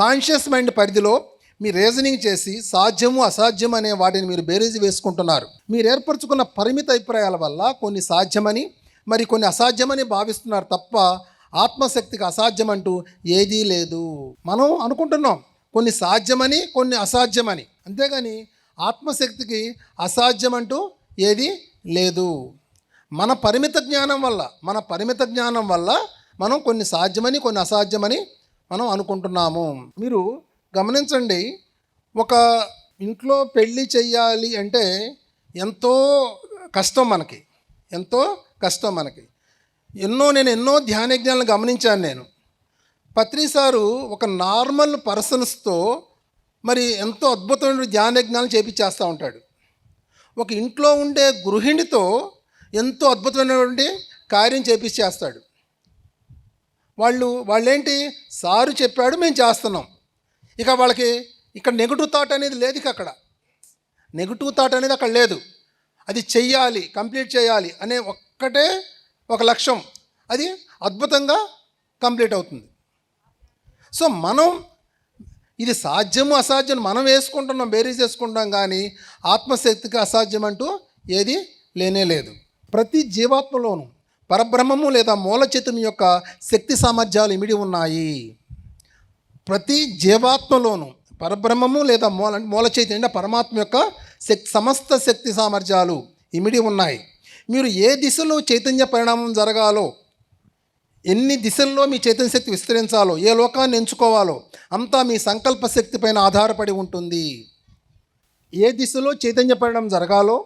కాన్షియస్ మైండ్ పరిధిలో మీ రీజనింగ్ చేసి సాధ్యము అసాధ్యం అనే వాటిని మీరు బేరీజు వేసుకుంటున్నారు. మీరు ఏర్పరచుకున్న పరిమిత అభిప్రాయాల వల్ల కొన్ని సాధ్యమని మరి కొన్ని అసాధ్యమని భావిస్తున్నారు తప్ప ఆత్మశక్తికి అసాధ్యం అంటూ ఏదీ లేదు. మనం అనుకుంటున్నాం కొన్ని సాధ్యమని కొన్ని అసాధ్యమని, అంతేగాని ఆత్మశక్తికి అసాధ్యం అంటూ ఏదీ లేదు. మన పరిమిత జ్ఞానం వల్ల మనం కొన్ని సాధ్యమని కొన్ని అసాధ్యమని మనం అనుకుంటున్నాము. మీరు గమనించండి, ఒక ఇంట్లో పెళ్ళి చెయ్యాలి అంటే ఎంతో కష్టం మనకి. నేను ఎన్నో ధ్యానజ్ఞానాలను గమనించాను. నేను పత్రి సారు ఒక నార్మల్ పర్సన్స్తో మరి ఎంతో అద్భుతమైన ధ్యానజ్ఞానాలు చేపించేస్తూ ఉంటాడు. ఒక ఇంట్లో ఉండే గృహిణితో ఎంతో అద్భుతమైనటువంటి కార్యం చేపిచ్చేస్తాడు. వాళ్ళేంటి, సారు చెప్పాడు మేము చేస్తున్నాం. ఇక వాళ్ళకి ఇక్కడ నెగటివ్ థాట్ అనేది లేదు. అక్కడ నెగటివ్ థాట్ అనేది అక్కడ లేదు. అది చెయ్యాలి, కంప్లీట్ చేయాలి అనే ఒక్కటే ఒక లక్ష్యం, అది అద్భుతంగా కంప్లీట్ అవుతుంది. సో మనం ఇది సాధ్యము అసాధ్యం మనం వేసుకుంటున్నాం, బేరీజ్ వేసుకుంటాం, కానీ ఆత్మశక్తికి అసాధ్యం అంటూ ఏది లేనే లేదు. ప్రతి జీవాత్మలోనూ పరబ్రహ్మము లేదా మూల చైతన్యం యొక్క శక్తి సామర్థ్యాలు ఇమిడి ఉన్నాయి. ప్రతి జీవాత్మలోనూ పరబ్రహ్మము లేదా మూల చైతన్యం పరమాత్మ యొక్క సమస్త శక్తి సామర్థ్యాలు ఇమిడి ఉన్నాయి. మీరు ఏ దిశలో చైతన్య పరిణామం జరగాలో, ఎన్ని దిశల్లో మీ చైతన్య శక్తి విస్తరించాలో, ఏ లోకాన్ని ఎంచుకోవాలో అంతా మీ సంకల్ప శక్తి పైన ఆధారపడి ఉంటుంది. ఏ దిశలో చైతన్య పరిణామం జరగాలో,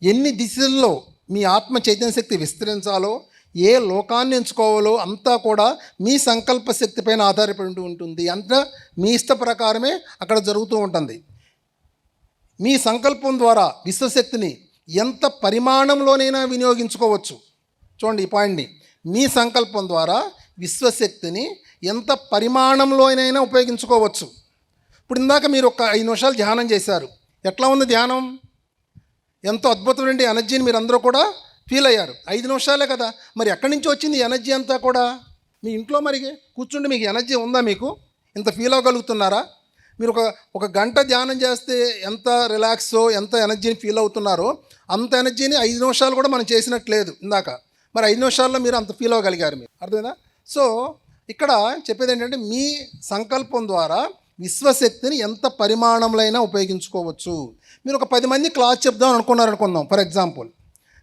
ఎన్ని దిశల్లో మీ ఆత్మ చైతన్య శక్తి విస్తరించాలో, ఏ లోకాన్ని ఎంచుకోవాలో అంతా కూడా మీ సంకల్ప శక్తి పైన ఆధారపడి ఉంటుంది. అంతా మీ ఇష్ట ప్రకారమే అక్కడ జరుగుతూ ఉంటుంది. మీ సంకల్పం ద్వారా విశ్వశక్తిని ఎంత పరిమాణంలోనైనా వినియోగించుకోవచ్చు. చూడండి ఈ పాయింట్ని. మీ సంకల్పం ద్వారా విశ్వశక్తిని ఎంత పరిమాణంలోనైనా ఉపయోగించుకోవచ్చు. ఇప్పుడు ఇందాక మీరు ఒక 5 నిమిషాలు ధ్యానం చేశారు. ఎట్లా ఉంది ధ్యానం? ఎంతో అద్భుతమైన ఎనర్జీని మీరు అందరూ కూడా ఫీల్ అయ్యారు. 5 నిమిషాలే కదా, మరి ఎక్కడి నుంచి వచ్చింది ఈ ఎనర్జీ అంతా కూడా? మీ ఇంట్లో మరి కూర్చుంటే మీకు ఎనర్జీ ఉందా? మీకు ఇంత ఫీల్ అవ్వగలుగుతున్నారా? మీరు ఒక గంట ధ్యానం చేస్తే ఎంత రిలాక్సో, ఎంత ఎనర్జీని ఫీల్ అవుతున్నారో అంత ఎనర్జీని 5 నిమిషాలు కూడా మనం చేసినట్లేదు ఇందాక. మరి 5 నిమిషాల్లో మీరు అంత ఫీల్ అవ్వగలిగారు. మీరు అర్థమైందా? సో ఇక్కడ చెప్పేది ఏంటంటే మీ సంకల్పం ద్వారా విశ్వశక్తిని ఎంత పరిమాణంలో అయినా ఉపయోగించుకోవచ్చు. మీరు ఒక 10 మంది క్లాస్ చెప్దాం అనుకుందాం ఫర్ ఎగ్జాంపుల్.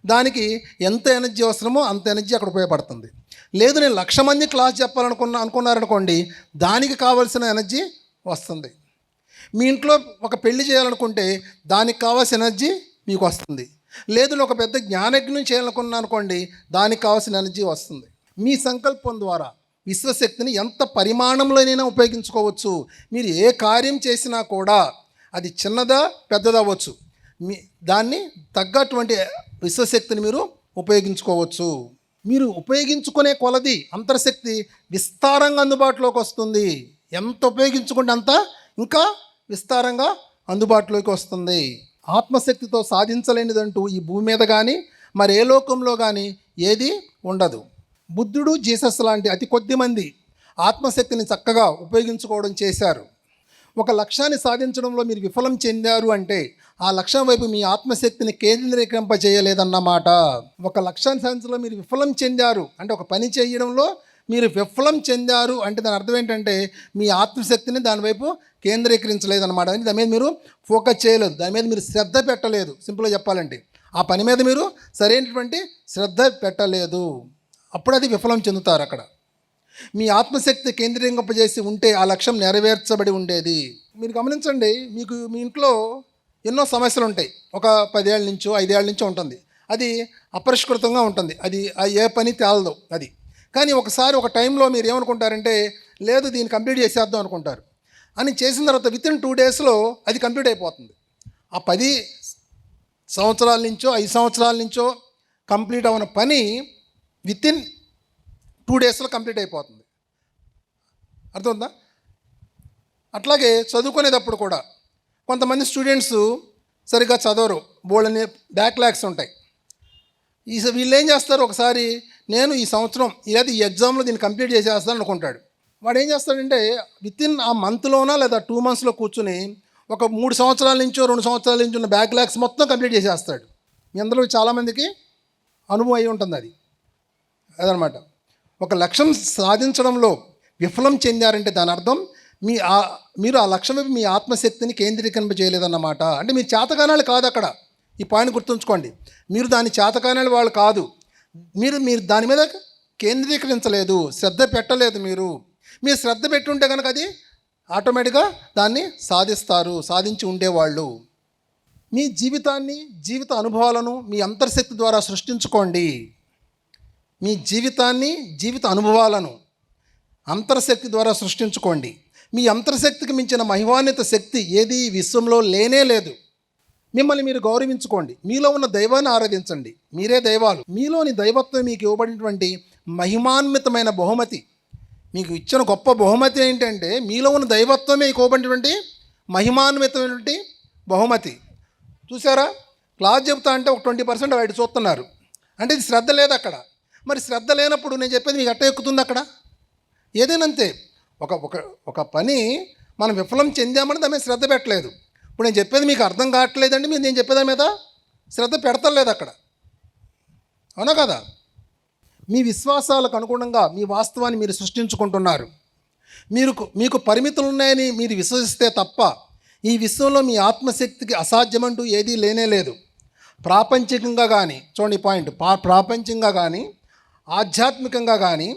దానికి ఎంత ఎనర్జీ అవసరమో అంత ఎనర్జీ అక్కడ ఉపయోగపడుతుంది. లేదు నేను 1,00,000 మంది క్లాస్ అనుకున్నారనుకోండి, దానికి కావాల్సిన ఎనర్జీ వస్తుంది. మీ ఇంట్లో ఒక పెళ్లి చేయాలనుకుంటే దానికి కావాల్సిన ఎనర్జీ మీకు వస్తుంది. లేదు ఒక పెద్ద జ్ఞానయజ్ఞం చేయాలనుకున్నారనుకోండి, దానికి కావాల్సిన ఎనర్జీ వస్తుంది. మీ సంకల్పం ద్వారా విశ్వశక్తిని ఎంత పరిమాణంలోనైనా ఉపయోగించుకోవచ్చు. మీరు ఏ కార్యం చేసినా కూడా అది చిన్నదా పెద్దదవ్వచ్చు, దాన్ని తగ్గటువంటి విశ్వశక్తిని మీరు ఉపయోగించుకోవచ్చు. మీరు ఉపయోగించుకునే కొలది అంతర్శక్తి విస్తారంగా అందుబాటులోకి వస్తుంది. ఎంత ఉపయోగించుకుంటే అంత ఇంకా విస్తారంగా అందుబాటులోకి వస్తుంది. ఆత్మశక్తితో సాధించలేనిదంటూ ఈ భూమి మీద కానీ మరి ఏ లోకంలో కానీ ఏది ఉండదు. బుద్ధుడు, జీసస్ లాంటి అతి కొద్ది మంది ఆత్మశక్తిని చక్కగా ఉపయోగించుకోవడం చేశారు. ఒక లక్ష్యాన్ని సాధించడంలో మీరు విఫలం చెందారు అంటే ఆ లక్ష్యం వైపు మీ ఆత్మశక్తిని కేంద్రీకరింపజేయలేదన్నమాట. ఒక లక్ష్యాన్ని సాధించడంలో మీరు విఫలం చెందారు అంటే, ఒక పని చేయడంలో మీరు విఫలం చెందారు అంటే దాని అర్థం ఏంటంటే మీ ఆత్మశక్తిని దానివైపు కేంద్రీకరించలేదన్నమాట. అంటే దాని మీద మీరు ఫోకస్ చేయలేదు, దాని మీద మీరు శ్రద్ధ పెట్టలేదు. సింపుల్గా చెప్పాలంటే ఆ పని మీద మీరు సరైనటువంటి శ్రద్ధ పెట్టలేదు. అప్పుడు అది విఫలం చెందుతారు. అక్కడ మీ ఆత్మశక్తి కేంద్రీకరింపజేసి ఉంటే ఆ లక్ష్యం నెరవేర్చబడి ఉండేది. మీరు గమనించండి, మీకు మీ ఇంట్లో ఎన్నో సమస్యలు ఉంటాయి. ఒక 10 ఏళ్ళ నుంచో 5 ఏళ్ళ నుంచో ఉంటుంది. అది అపరిష్కృతంగా ఉంటుంది. అది ఏ పని తేలదు అది. కానీ ఒకసారి ఒక టైంలో మీరు ఏమనుకుంటారంటే, లేదు దీన్ని కంప్లీట్ చేసేద్దాం అనుకుంటారు. అని చేసిన తర్వాత వితిన్ 2 డేస్లో అది కంప్లీట్ అయిపోతుంది. ఆ 10 సంవత్సరాల నుంచో 5 సంవత్సరాల నుంచో కంప్లీట్ అవ్వని పని వితిన్ 2 డేస్లో కంప్లీట్ అయిపోతుంది. అర్థమవుతుందా? అట్లాగే చదువుకునేటప్పుడు కూడా కొంతమంది స్టూడెంట్స్ సరిగ్గా చదవరు, బోల్డని బ్యాక్లాగ్స్ ఉంటాయి. వీళ్ళు ఏం చేస్తారు, ఒకసారి నేను ఈ సంవత్సరం లేదా ఈ ఎగ్జామ్లో దీన్ని కంప్లీట్ చేసేస్తాను అనుకుంటాడు. వాడు ఏం చేస్తాడంటే వితిన్ ఆ మంత్లోనా లేదా 2 మంత్స్లో కూర్చుని ఒక 3 సంవత్సరాల నుంచో 2 సంవత్సరాల నుంచి ఉన్న బ్యాక్లాగ్స్ మొత్తం కంప్లీట్ చేసేస్తాడు. మీ అందరూ చాలామందికి అనుభవం అయి ఉంటుంది అది. అదనమాట. ఒక లక్ష్యం సాధించడంలో విఫలం చెందారంటే దాని అర్థం మీరు ఆ లక్ష్యం వైపు మీ ఆత్మశక్తిని కేంద్రీకరింపజేయలేదన్నమాట. అంటే మీరు చేతకానాలు కాదు అక్కడ. ఈ పాయింట్ గుర్తుంచుకోండి. మీరు దాని చేతకానాలు వాళ్ళు కాదు. మీరు దాని మీద కేంద్రీకరించలేదు, శ్రద్ధ పెట్టలేదు. మీరు శ్రద్ధ పెట్టుంటే కనుక అది ఆటోమేటిక్గా దాన్ని సాధించి ఉండేవాళ్ళు. మీ జీవితాన్ని, జీవిత అనుభవాలను మీ అంతర్శక్తి ద్వారా సృష్టించుకోండి. మీ జీవితాన్ని, జీవిత అనుభవాలను అంతర్శక్తి ద్వారా సృష్టించుకోండి. మీ అంతర్శక్తికి మించిన మహిమాన్విత శక్తి ఏది విశ్వంలో లేనే లేదు. మిమ్మల్ని మీరు గౌరవించుకోండి. మీలో ఉన్న దైవాన్ని ఆరాధించండి. మీరే దైవాలు. మీలోని దైవత్వం మీకు ఇవ్వబడినటువంటి మహిమాన్వితమైన బహుమతి. మీకు ఇచ్చిన గొప్ప బహుమతి ఏంటంటే మీలో ఉన్న దైవత్వమే ఇవ్వబడినటువంటి మహిమాన్వితమైనటువంటి బహుమతి. చూసారా, క్లాస్ చెబుతా అంటే ఒక 20% బయట చూస్తున్నారు అంటే ఇది శ్రద్ధ లేదు అక్కడ. మరి శ్రద్ధ లేనప్పుడు నేను చెప్పేది మీకు ఎట్ట ఎక్కుతుంది అక్కడ? ఏదైనా అంతే. ఒక పని మనం విఫలం చెందామని దాని మీద శ్రద్ధ పెట్టలేదు. ఇప్పుడు నేను చెప్పేది మీకు అర్థం కావట్లేదండి, మీరు నేను చెప్పేదాని మీద శ్రద్ధ పెడతలేదు అక్కడ, అవునా కదా? మీ విశ్వాసాలకు అనుగుణంగా మీ వాస్తవాన్ని మీరు సృష్టించుకుంటున్నారు. మీకు పరిమితులు ఉన్నాయని మీరు విశ్వసిస్తే తప్ప ఈ విశ్వంలో మీ ఆత్మశక్తికి అసాధ్యమంటూ ఏదీ లేనే లేదు. ప్రాపంచికంగా కానీ, చూడండి పాయింట్, ప్రాపంచికంగా కానీ ఆధ్యాత్మికంగా కానీ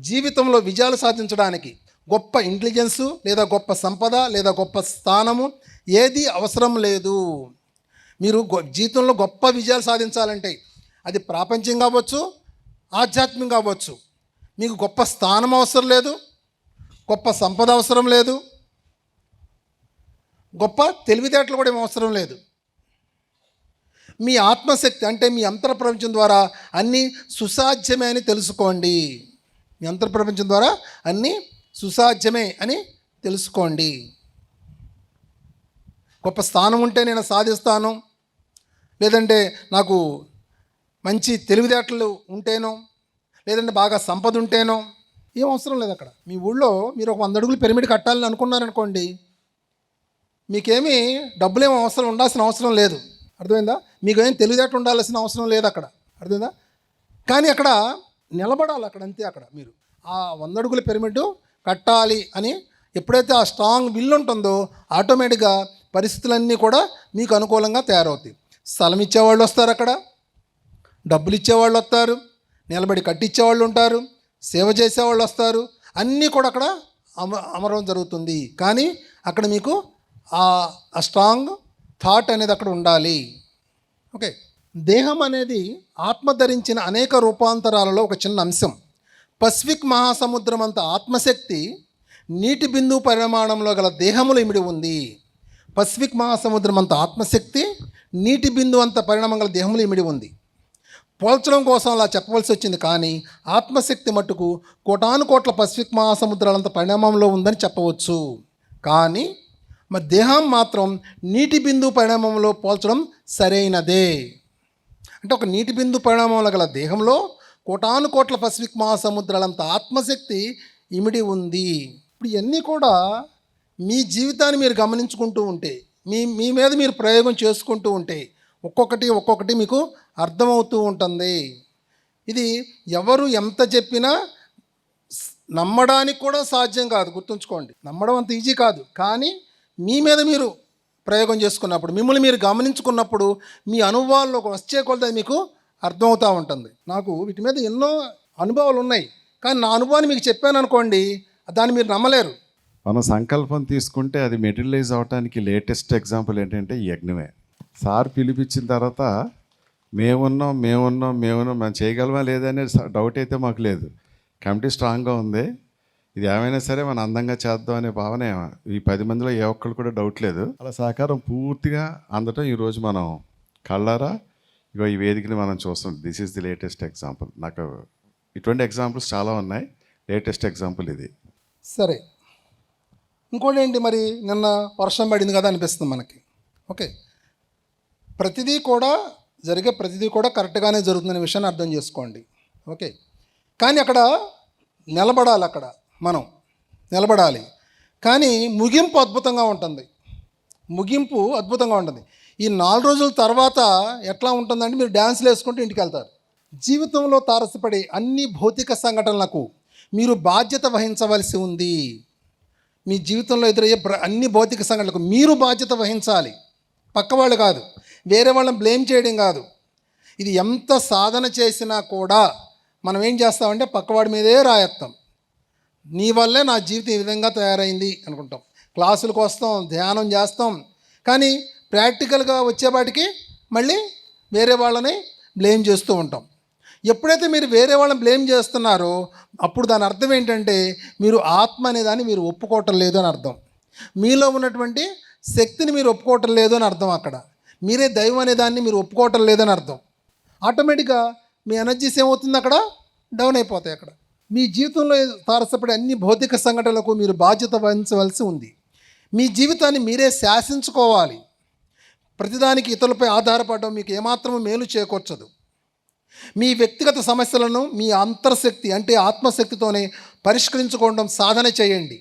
జీవితంలో విజయాలు సాధించడానికి గొప్ప ఇంటెలిజెన్సు లేదా గొప్ప సంపద లేదా గొప్ప స్థానము ఏది అవసరం లేదు. మీరు జీవితంలో గొప్ప విజయాలు సాధించాలంటే అది ప్రాపంచికంగా అవ్వచ్చు, ఆధ్యాత్మికంగా అవ్వచ్చు. మీకు గొప్ప స్థానం అవసరం లేదు, గొప్ప సంపద అవసరం లేదు, గొప్ప తెలివితేటలు కూడా ఏం అవసరం లేదు. మీ ఆత్మశక్తి అంటే మీ అంతర్ప్రపంచం ద్వారా అన్నీ సుసాధ్యమే అని తెలుసుకోండి. మీ అంతర్ప్రపంచం ద్వారా అన్నీ సుసాధ్యమే అని తెలుసుకోండి. గొప్ప స్థానం ఉంటే నేను సాధిస్తాను, లేదంటే నాకు మంచి తెలివితేటలు ఉంటేనో, లేదంటే బాగా సంపద ఉంటేనో ఏం అవసరం లేదు అక్కడ. మీ ఊళ్ళో మీరు ఒక 100 అడుగులు పిరమిడ్ కట్టాలని అనుకున్నారనుకోండి, మీకేమీ డబ్బులేమో ఉండాల్సిన అవసరం లేదు, అర్థమైందా? మీకు ఏం తెలివితేటలు ఉండాల్సిన అవసరం లేదు అక్కడ, అర్థమైందా? కానీ అక్కడ నిలబడాలి, అక్కడ అంతే. అక్కడ మీరు ఆ 100 అడుగుల పిరమిడ్ కట్టాలి అని ఎప్పుడైతే ఆ స్ట్రాంగ్ విల్ ఉంటుందో ఆటోమేటిక్గా పరిస్థితులన్నీ కూడా మీకు అనుకూలంగా తయారవుతాయి. స్థలం ఇచ్చేవాళ్ళు వస్తారు, అక్కడ డబ్బులు ఇచ్చేవాళ్ళు వస్తారు, నిలబడి కట్టించేవాళ్ళు ఉంటారు, సేవ చేసేవాళ్ళు వస్తారు, అన్నీ కూడా అక్కడ అమరం జరుగుతుంది. కానీ అక్కడ మీకు ఆ స్ట్రాంగ్ థాట్ అనేది అక్కడ ఉండాలి. ఓకే, దేహం అనేది ఆత్మ ధరించిన అనేక రూపాంతరాలలో ఒక చిన్న అంశం. పసిఫిక్ మహాసముద్రం అంత ఆత్మశక్తి నీటి బిందువు పరిమాణంలో గల దేహములు ఇమిడి ఉంది. పసిఫిక్ మహాసముద్రం అంత ఆత్మశక్తి నీటి బిందువు అంత పరిణామం గల దేహములు ఇమిడి ఉంది. పోల్చడం కోసం అలా చెప్పవలసి వచ్చింది, కానీ ఆత్మశక్తి మట్టుకు కోటాను కోట్ల పసిఫిక్ మహాసముద్రాలంత పరిణామంలో ఉందని చెప్పవచ్చు. కానీ మరి దేహం మాత్రం నీటి బిందువు పరిణామంలో పోల్చడం సరైనదే. అంటే ఒక నీటి బిందు పరిణామంలో గల దేహంలో కోటాను కోట్ల పసిఫిక్ మహాసముద్రాలంత ఆత్మశక్తి ఇమిడి ఉంది. ఇప్పుడు ఇవన్నీ కూడా మీ జీవితాన్ని మీరు గమనించుకుంటూ ఉంటే, మీ మీద మీరు ప్రయోగం చేసుకుంటూ ఉంటే ఒక్కొక్కటి మీకు అర్థమవుతూ ఉంటుంది. ఇది ఎవరు ఎంత చెప్పినా నమ్మడానికి కూడా సాధ్యం కాదు, గుర్తుంచుకోండి. నమ్మడం అంత ఈజీ కాదు, కానీ మీ మీద మీరు ప్రయోగం చేసుకున్నప్పుడు, మిమ్మల్ని మీరు గమనించుకున్నప్పుడు మీ అనుభవాల్లో వచ్చే కొలది మీకు అర్థమవుతూ ఉంటుంది. నాకు వీటి మీద ఎన్నో అనుభవాలు ఉన్నాయి, కానీ నా అనుభవాన్ని మీకు చెప్పాను అనుకోండి, దాన్ని మీరు నమ్మలేరు. మనం సంకల్పం తీసుకుంటే అది మెటీరియలైజ్ అవడానికి లేటెస్ట్ ఎగ్జాంపుల్ ఏంటంటే ఈ యజ్ఞమే. సార్ పిలిపించిన తర్వాత మేమున్నాం మనం చేయగలమా లేదనే డౌట్ అయితే మాకు లేదు. కమిటీ స్ట్రాంగ్గా ఉంది, ఇది ఏమైనా సరే మనం అందంగా చేద్దాం అనే భావన ఈ 10 మందిలో ఏ ఒక్కరు కూడా డౌట్ లేదు. అలా సహకారం పూర్తిగా అందటం ఈరోజు మనం కళ్ళారా ఇగో ఈ వేదికని మనం చూస్తున్నాం. This is the latest example. నాకు ఇటువంటి ఎగ్జాంపుల్స్ చాలా ఉన్నాయి, లేటెస్ట్ ఎగ్జాంపుల్ ఇది. సరే, ఇంకోటి ఏంటి, మరి నిన్న వర్షం పడింది కదా అనిపిస్తుంది మనకి. ఓకే, ప్రతిదీ కూడా కరెక్ట్గానే జరుగుతుందనే విషయాన్ని అర్థం చేసుకోండి. ఓకే, కానీ అక్కడ మనం నిలబడాలి. కానీ ముగింపు అద్భుతంగా ఉంటుంది. ఈ 4 రోజుల తర్వాత ఎట్లా ఉంటుందంటే మీరు డ్యాన్స్లు వేసుకుంటూ ఇంటికి వెళ్తారు. జీవితంలో తారసపడే అన్ని భౌతిక సంఘటనలకు మీరు బాధ్యత వహించవలసి ఉంది. మీ జీవితంలో ఎదురయ్యే అన్ని భౌతిక సంఘటనలకు మీరు బాధ్యత వహించాలి, పక్కవాళ్ళు కాదు, వేరే వాళ్ళని బ్లేమ్ చేయడం కాదు. ఇది ఎంత సాధన చేసినా కూడా మనం ఏం చేస్తామంటే పక్కవాడి మీదే రాయేస్తాం. నీ వల్లే నా జీవితం ఈ విధంగా తయారైంది అనుకుంటాం. క్లాసులకు వస్తాం, ధ్యానం చేస్తాం, కానీ ప్రాక్టికల్గా వచ్చేపాటికి మళ్ళీ వేరే వాళ్ళని బ్లేమ్ చేస్తూ ఉంటాం. ఎప్పుడైతే మీరు వేరే వాళ్ళని బ్లేమ్ చేస్తున్నారో అప్పుడు దాని అర్థం ఏంటంటే మీరు ఆత్మ అనేదాన్ని మీరు ఒప్పుకోవటం లేదు అని అర్థం. మీలో ఉన్నటువంటి శక్తిని మీరు ఒప్పుకోవటం లేదు అని అర్థం. అక్కడ మీరే దైవం అనేదాన్ని మీరు ఒప్పుకోవటం లేదని అర్థం. ఆటోమేటిక్గా మీ ఎనర్జీస్ ఏమవుతుంది, అక్కడ డౌన్ అయిపోతాయి. అక్కడ మీ జీవితంలో తారసపడే అన్ని భౌతిక సంఘటనలకు మీరు బాధ్యత వహించవలసి ఉంది. మీ జీవితాన్ని మీరే శాసించుకోవాలి. ప్రతిదానికి ఇతరులపై ఆధారపడడం మీకు ఏమాత్రము మేలు చేకూర్చదు. మీ వ్యక్తిగత సమస్యలను మీ అంతర్శక్తి అంటే ఆత్మశక్తితోనే పరిష్కరించుకోవడం సాధన చేయండి.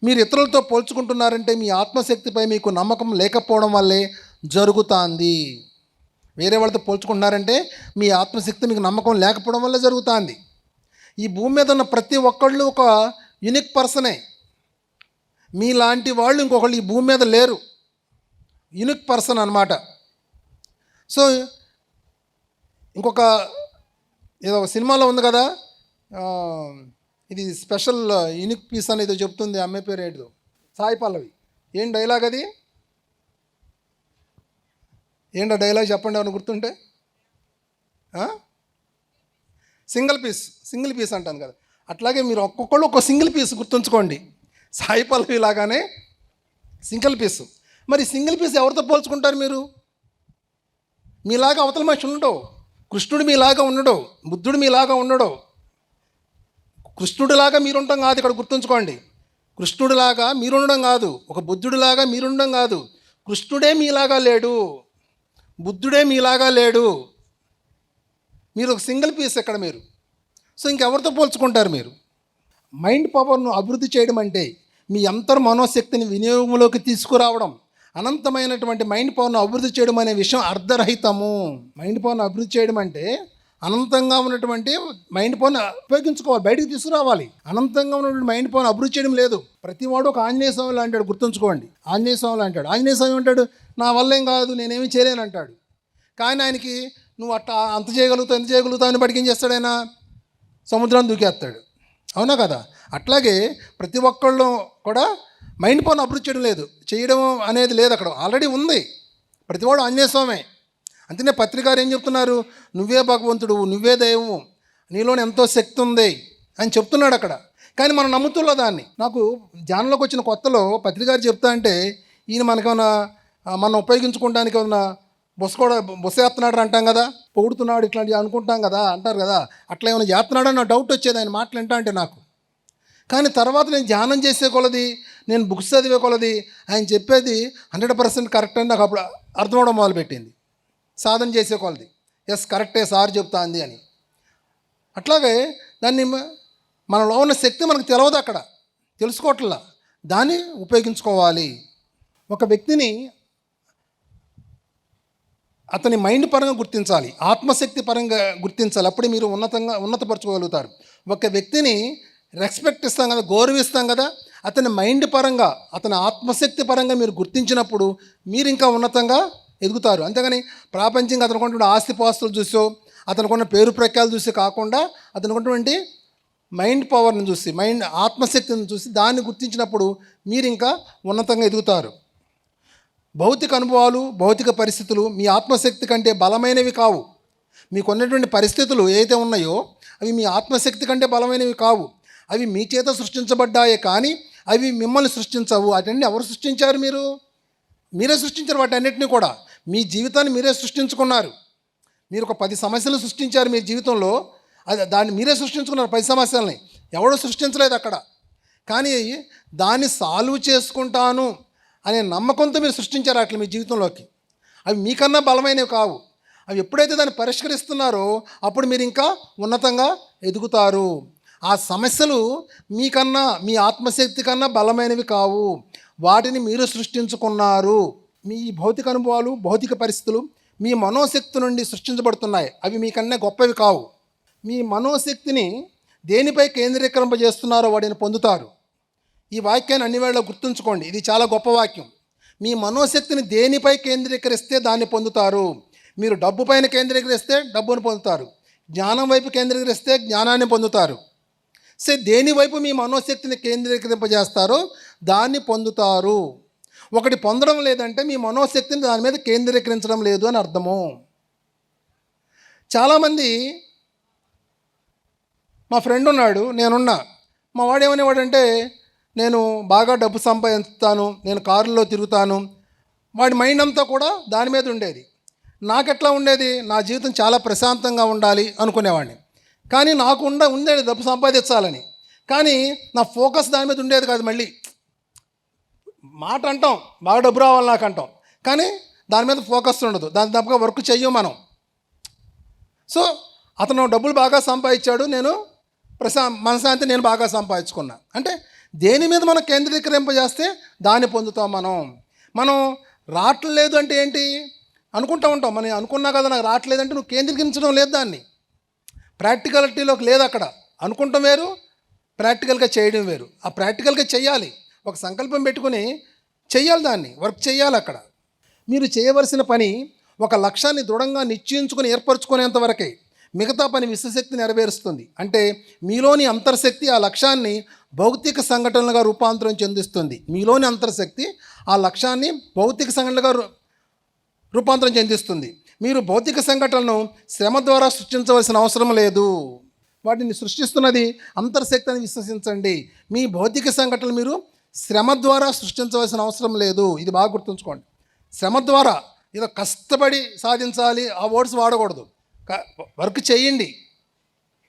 మీరు ఇతరులతో పోల్చుకుంటున్నారంటే మీ ఆత్మశక్తిపై మీకు నమ్మకం లేకపోవడం వల్లే జరుగుతుంది. వేరే వాళ్ళతో పోల్చుకుంటున్నారంటే మీ ఆత్మశక్తి మీకు నమ్మకం లేకపోవడం వల్ల జరుగుతుంది. ఈ భూమి మీద ఉన్న ప్రతి ఒక్కళ్ళు ఒక యూనిక్ పర్సనే. మీలాంటి వాళ్ళు ఇంకొకళ్ళు ఈ భూమి మీద లేరు. యూనిక్ పర్సన్ అన్నమాట. సో ఇంకొక ఏదో ఒక సినిమాలో ఉంది కదా, ఇది స్పెషల్ యూనిక్ పీస్ అనేది చెప్తుంది. అమ్మాయి పేరు ఏంటిదో, సాయి పల్లవి. ఏం డైలాగ్ అది? ఏంటో డైలాగ్ చెప్పండి ఏమైనా గుర్తుంటే. సింగిల్ పీస్ అంటాను కదా. అట్లాగే మీరు ఒక్కొక్కళ్ళు ఒక సింగిల్ పీస్ గుర్తుంచుకోండి. సాయి పల్లవి లాగానే సింగిల్ పీస్. మరి సింగిల్ పీస్ ఎవరితో పోల్చుకుంటారు మీరు? మీలాగా అవతల మనిషి ఉండడు. కృష్ణుడు మీలాగా ఉండడు, బుద్ధుడు మీలాగా ఉండడు. కృష్ణుడిలాగా మీరుండడం కాదు, ఇక్కడ గుర్తుంచుకోండి. కృష్ణుడిలాగా మీరుండడం కాదు, ఒక బుద్ధుడిలాగా మీరుండడం కాదు. కృష్ణుడే మీలాగా లేడు, బుద్ధుడే మీలాగా లేడు. మీరు ఒక సింగిల్ పీస్ ఎక్కడ మీరు. సో ఇంకెవరితో పోల్చుకుంటారు మీరు? మైండ్ పవర్ను అభివృద్ధి చేయడం అంటే మీ అంతర్ మనోశక్తిని వినియోగంలోకి తీసుకురావడం. అనంతమైనటువంటి మైండ్ పవర్ను అభివృద్ధి చేయడం అనే విషయం అర్ధరహితము. మైండ్ పవర్ను అభివృద్ధి చేయడం అంటే అనంతంగా ఉన్నటువంటి మైండ్ పవర్ని ఉపయోగించుకోవాలి, బయటకు తీసుకురావాలి. అనంతంగా ఉన్నటువంటి మైండ్ పవర్ని అభివృద్ధి చేయడం లేదు. ప్రతివాడు ఒక ఆంజనేయ స్వామి అంటాడు, గుర్తుంచుకోండి. ఆంజనేయ స్వామి అంటాడు. ఆంజనేయ స్వామి అంటాడు, నా వల్ల ఏం కాదు, నేనేమి చేయలేను అంటాడు. కానీ ఆయనకి నువ్వు అట్లా అంత చేయగలుగుతావు, ఎంత చేయగలుగుతావు అని బడికి ఏం చేస్తాడు ఆయన? సముద్రాన్ని దూకేస్తాడు. అవునా కదా? అట్లాగే ప్రతి ఒక్కళ్ళు కూడా మైండ్ పవర్ని అభివృద్ధి చేయడం అనేది లేదు. అక్కడ ఆల్రెడీ ఉంది. ప్రతివాడు ఆంజనేయ స్వామి. అంతేనే పత్రికారు ఏం చెప్తున్నారు? నువ్వే భగవంతుడు, నువ్వే దైవము, నీలోనే ఎంతో శక్తి ఉంది అని చెప్తున్నాడు అక్కడ. కానీ మనం నమ్ముతున్నా దాన్ని. నాకు ధ్యానంలోకి వచ్చిన కొత్తలో పత్రికారు చెప్తా అంటే ఈయన మనకేమన్నా మనం ఉపయోగించుకోవడానికి ఏమన్నా బొస్సేస్తున్నాడు అంటాం కదా, పొగుడుతున్నాడు ఇట్లాంటివి అనుకుంటాం కదా, అంటారు కదా. అట్లా ఏమైనా చేస్తున్నాడని నా డౌట్ వచ్చేది ఆయన మాటలు వింటా అంటే నాకు. కానీ తర్వాత నేను ధ్యానం చేసే కొలది, నేను బుక్స్ చదివే కొలది ఆయన చెప్పేది 100% కరెక్ట్ అని నాకు అప్పుడు అర్థమవడం మొదలుపెట్టింది. సాధన చేసే కొలది ఎస్ కరెక్టే సార్ చెప్తా అంది అని. అట్లాగే దాన్ని మనలో ఉన్న శక్తి మనకు తెలియదు, అక్కడ తెలుసుకోవట్లా, దాన్ని ఉపయోగించుకోవాలి. ఒక వ్యక్తిని అతని మైండ్ పరంగా గుర్తించాలి, ఆత్మశక్తి పరంగా గుర్తించాలి. అప్పుడే మీరు ఉన్నతపరచుకోగలుగుతారు. ఒక వ్యక్తిని రెస్పెక్ట్ ఇస్తాం కదా, గౌరవిస్తాం కదా, అతని మైండ్ పరంగా, అతని ఆత్మశక్తి పరంగా మీరు గుర్తించినప్పుడు మీరు ఇంకా ఉన్నతంగా ఎదుగుతారు. అంతేగాని ప్రాపంచికంగా అతనికి ఉన్నటువంటి ఆస్తిపాస్తులు చూసో, అతనికి ఉన్న పేరు ప్రఖ్యాలు చూసి కాకుండా అతనికి ఉన్నటువంటి మైండ్ పవర్ని చూసి, మైండ్ ఆత్మశక్తిని చూసి దాన్ని గుర్తించినప్పుడు మీరు ఇంకా ఉన్నతంగా ఎదుగుతారు. భౌతిక అనుభవాలు, భౌతిక పరిస్థితులు మీ ఆత్మశక్తి కంటే బలమైనవి కావు. మీకు ఉన్నటువంటి పరిస్థితులు ఏదైతే ఉన్నాయో అవి మీ ఆత్మశక్తి కంటే బలమైనవి కావు. అవి మీ చేత సృష్టించబడ్డాయే కానీ అవి మిమ్మల్ని సృష్టించవు. వాటిని ఎవరు సృష్టించారు? మీరే సృష్టించారు వాటి అన్నిటినీ కూడా. మీ జీవితాన్ని మీరే సృష్టించుకున్నారు. మీరు ఒక 10 సమస్యలు సృష్టించారు మీ జీవితంలో, దాన్ని మీరే సృష్టించుకున్నారు. 10 సమస్యలని ఎవడో సృష్టించలేదు అక్కడ. కానీ దాన్ని సాల్వ్ చేసుకుంటాను అనే నమ్మకంతో మీరు సృష్టించారు అట్లా మీ జీవితంలోకి. అవి మీకన్నా బలమైనవి కావు. అవి ఎప్పుడైతే దాన్ని పరిష్కరిస్తున్నారో అప్పుడు మీరు ఇంకా ఉన్నతంగా ఎదుగుతారు. ఆ సమస్యలు మీకన్నా, మీ ఆత్మశక్తి కన్నా బలమైనవి కావు. వాటిని మీరు సృష్టించుకున్నారు. మీ భౌతిక అనుభవాలు, భౌతిక పరిస్థితులు మీ మనోశక్తి నుండి సృష్టించబడుతున్నాయి. అవి మీకన్నా గొప్పవి కావు. మీ మనోశక్తిని దేనిపై కేంద్రీకరింపజేస్తున్నారో వాటిని పొందుతారు. ఈ వాక్యాన్ని అన్ని వేళలా గుర్తుంచుకోండి. ఇది చాలా గొప్ప వాక్యం. మీ మనోశక్తిని దేనిపై కేంద్రీకరిస్తే దాన్ని పొందుతారు. మీరు డబ్బు పైన కేంద్రీకరిస్తే డబ్బును పొందుతారు. జ్ఞానం వైపు కేంద్రీకరిస్తే జ్ఞానాన్ని పొందుతారు. సో దేని వైపు మీ మనోశక్తిని కేంద్రీకరింపజేస్తారో దాన్ని పొందుతారు. ఒకటి పొందడం లేదంటే మీ మనోశక్తిని దాని మీద కేంద్రీకరించడం లేదు అని అర్థము. చాలామంది, మా ఫ్రెండ్ ఉన్నాడు, నేనున్నా. మా వాడు ఏమనేవాడంటే, నేను బాగా డబ్బు సంపాదిస్తాను, నేను కారులో తిరుగుతాను. వాడి మైండ్ అంతా కూడా దాని మీద ఉండేది. నాకెట్లా ఉండేది? నా జీవితం చాలా ప్రశాంతంగా ఉండాలి అనుకునేవాడిని. కానీ నాకు ఉండేది డబ్బు సంపాదించాలని. కానీ నా ఫోకస్ దాని మీద ఉండేది కాదు. మళ్ళీ మాట అంటాం, బాగా డబ్బు రావాలి నాకు అంటాం, కానీ దాని మీద ఫోకస్ ఉండదు. దాని తప్పగా వర్క్ చెయ్యం మనం. సో అతను డబ్బులు బాగా సంపాదించాడు, నేను మనశాంతి నేను బాగా సంపాదించుకున్నా. అంటే దేని మీద మనం కేంద్రీకరింపజేస్తే దాన్ని పొందుతాం మనం రావట్లేదు అంటే ఏంటి అనుకుంటూ ఉంటాం. మనం అనుకున్నా కదా నాకు రావట్లేదంటే నువ్వు కేంద్రీకరించడం లేదు, దాన్ని ప్రాక్టికాలిటీలోకి లేదు. అక్కడ అనుకుంటాం వేరు, ప్రాక్టికల్గా చేయడం వేరు. ఆ ప్రాక్టికల్గా చేయాలి, ఒక సంకల్పం పెట్టుకుని చెయ్యాలి, దాన్ని వర్క్ చేయాలి. అక్కడ మీరు చేయవలసిన పని ఒక లక్ష్యాన్ని దృఢంగా నిశ్చయించుకుని ఏర్పరచుకునేంత వరకే మిగతా పని విశ్వశక్తి నెరవేరుస్తుంది. అంటే మీలోని అంతర్శక్తి ఆ లక్ష్యాన్ని భౌతిక సంఘటనలుగా రూపాంతరం చెందిస్తుంది. మీలోని అంతర్శక్తి ఆ లక్ష్యాన్ని భౌతిక సంఘటనలుగా రూపాంతరం చెందిస్తుంది. మీరు భౌతిక సంఘటనలను శ్రమ ద్వారా సృష్టించవలసిన అవసరం లేదు. వాటిని సృష్టిస్తున్నది అంతర్శక్తి అని విశ్వసించండి. మీ భౌతిక సంఘటనలు మీరు శ్రమ ద్వారా సృష్టించవలసిన అవసరం లేదు. ఇది బాగా గుర్తుంచుకోండి. శ్రమ ద్వారా ఏదో కష్టపడి సాధించాలి ఆ వర్డ్స్ వాడకూడదు. వర్క్ చేయండి,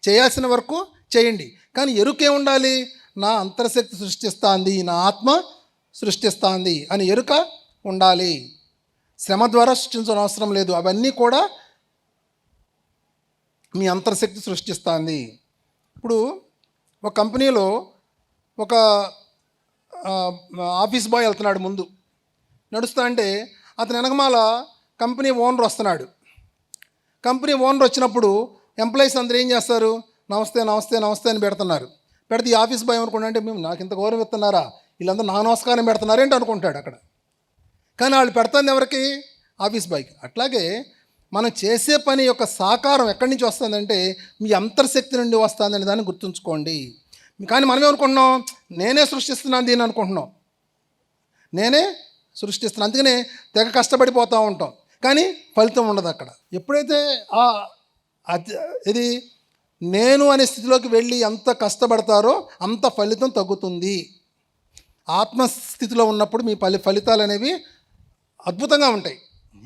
చేయాల్సిన వర్క్ చేయండి, కానీ ఎరుకే ఉండాలి. నా అంతర్శక్తి సృష్టిస్తుంది, నా ఆత్మ సృష్టిస్తుంది అని ఎరుక ఉండాలి. శ్రమ ద్వారా సృష్టించడం అవసరం లేదు. అవన్నీ కూడా మీ అంతర్శక్తి సృష్టిస్తుంది. ఇప్పుడు ఒక కంపెనీలో ఒక ఆఫీస్ బాయ్ వెళ్తున్నాడు, ముందు నడుస్తా అంటే అతని వెనకమాల కంపెనీ ఓనర్ వస్తున్నాడు. కంపెనీ ఓనర్ వచ్చినప్పుడు ఎంప్లాయీస్ అందరూ ఏం చేస్తారు, నమస్తే నమస్తే నమస్తే అని పెడుతున్నారు. పెడితే ఈ ఆఫీస్ బాయ్ అనుకుంటా అంటే మేము నాకు ఇంత గౌరవం ఇస్తున్నారా, వీళ్ళందరూ నా నమస్కారం పెడుతున్నారేంటి అనుకుంటాడు అక్కడ. కానీ వాళ్ళు పెడుతుంది ఎవరికి, ఆఫీస్ బాయ్కి. అట్లాగే మనం చేసే పని యొక్క సాకారం ఎక్కడి నుంచి వస్తుందంటే మీ అంతర్శక్తి నుండి వస్తుందని దాన్ని గుర్తుంచుకోండి. కానీ మనం ఏమనుకుంటున్నాం, నేనే సృష్టిస్తున్నాను దీన్ని అనుకుంటున్నాం, నేనే సృష్టిస్తున్నాను, అందుకనే తెగ కష్టపడిపోతూ ఉంటాం, కానీ ఫలితం ఉండదు అక్కడ. ఎప్పుడైతే ఇది నేను అనే స్థితిలోకి వెళ్ళి ఎంత కష్టపడతారో అంత ఫలితం తగ్గుతుంది. ఆత్మస్థితిలో ఉన్నప్పుడు మీ ఫలితాలు అనేవి అద్భుతంగా ఉంటాయి.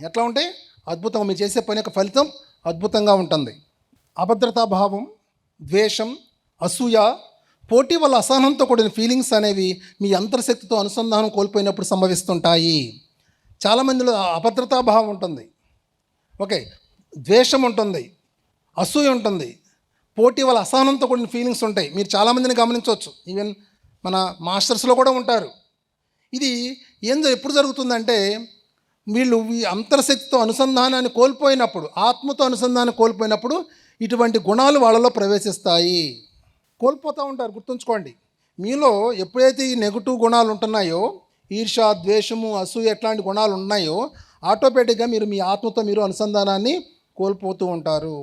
ఎట్లా ఉంటాయి, అద్భుతంగా మీరు చేసే పని యొక్క ఫలితం అద్భుతంగా ఉంటుంది. అభద్రతాభావం, ద్వేషం, అసూయ, పోటీ వల్ల అసహనంతో కూడిన ఫీలింగ్స్ అనేవి మీ అంతర్శక్తితో అనుసంధానం కోల్పోయినప్పుడు సంభవిస్తుంటాయి. చాలామందిలో అభద్రతాభావం ఉంటుంది, ఓకే, ద్వేషం ఉంటుంది, అసూయ ఉంటుంది, పోటీ వల్ల అసహనంతో కూడిన ఫీలింగ్స్ ఉంటాయి. మీరు చాలామందిని గమనించవచ్చు, ఈవెన్ మన మాస్టర్స్లో కూడా ఉంటారు. ఇది ఎప్పుడు జరుగుతుందంటే వీళ్ళు ఈ అంతర్శక్తితో అనుసంధానాన్ని కోల్పోయినప్పుడు, ఆత్మతో అనుసంధానం కోల్పోయినప్పుడు ఇటువంటి గుణాలు వాళ్ళలో ప్రవేశిస్తాయి. కోల్పోతూ ఉంటారు. గుర్తుంచుకోండి, మీలో ఎప్పుడైతే ఈ నెగిటివ్ గుణాలు ఉంటున్నాయో, ఈర్ష్య, ద్వేషము, అసూయ ఎట్లాంటి గుణాలు ఉన్నాయో ఆటోమేటిక్గా మీరు మీ ఆత్మతో మీరు అనుసంధానాన్ని కోల్పోతూ ఉంటారు.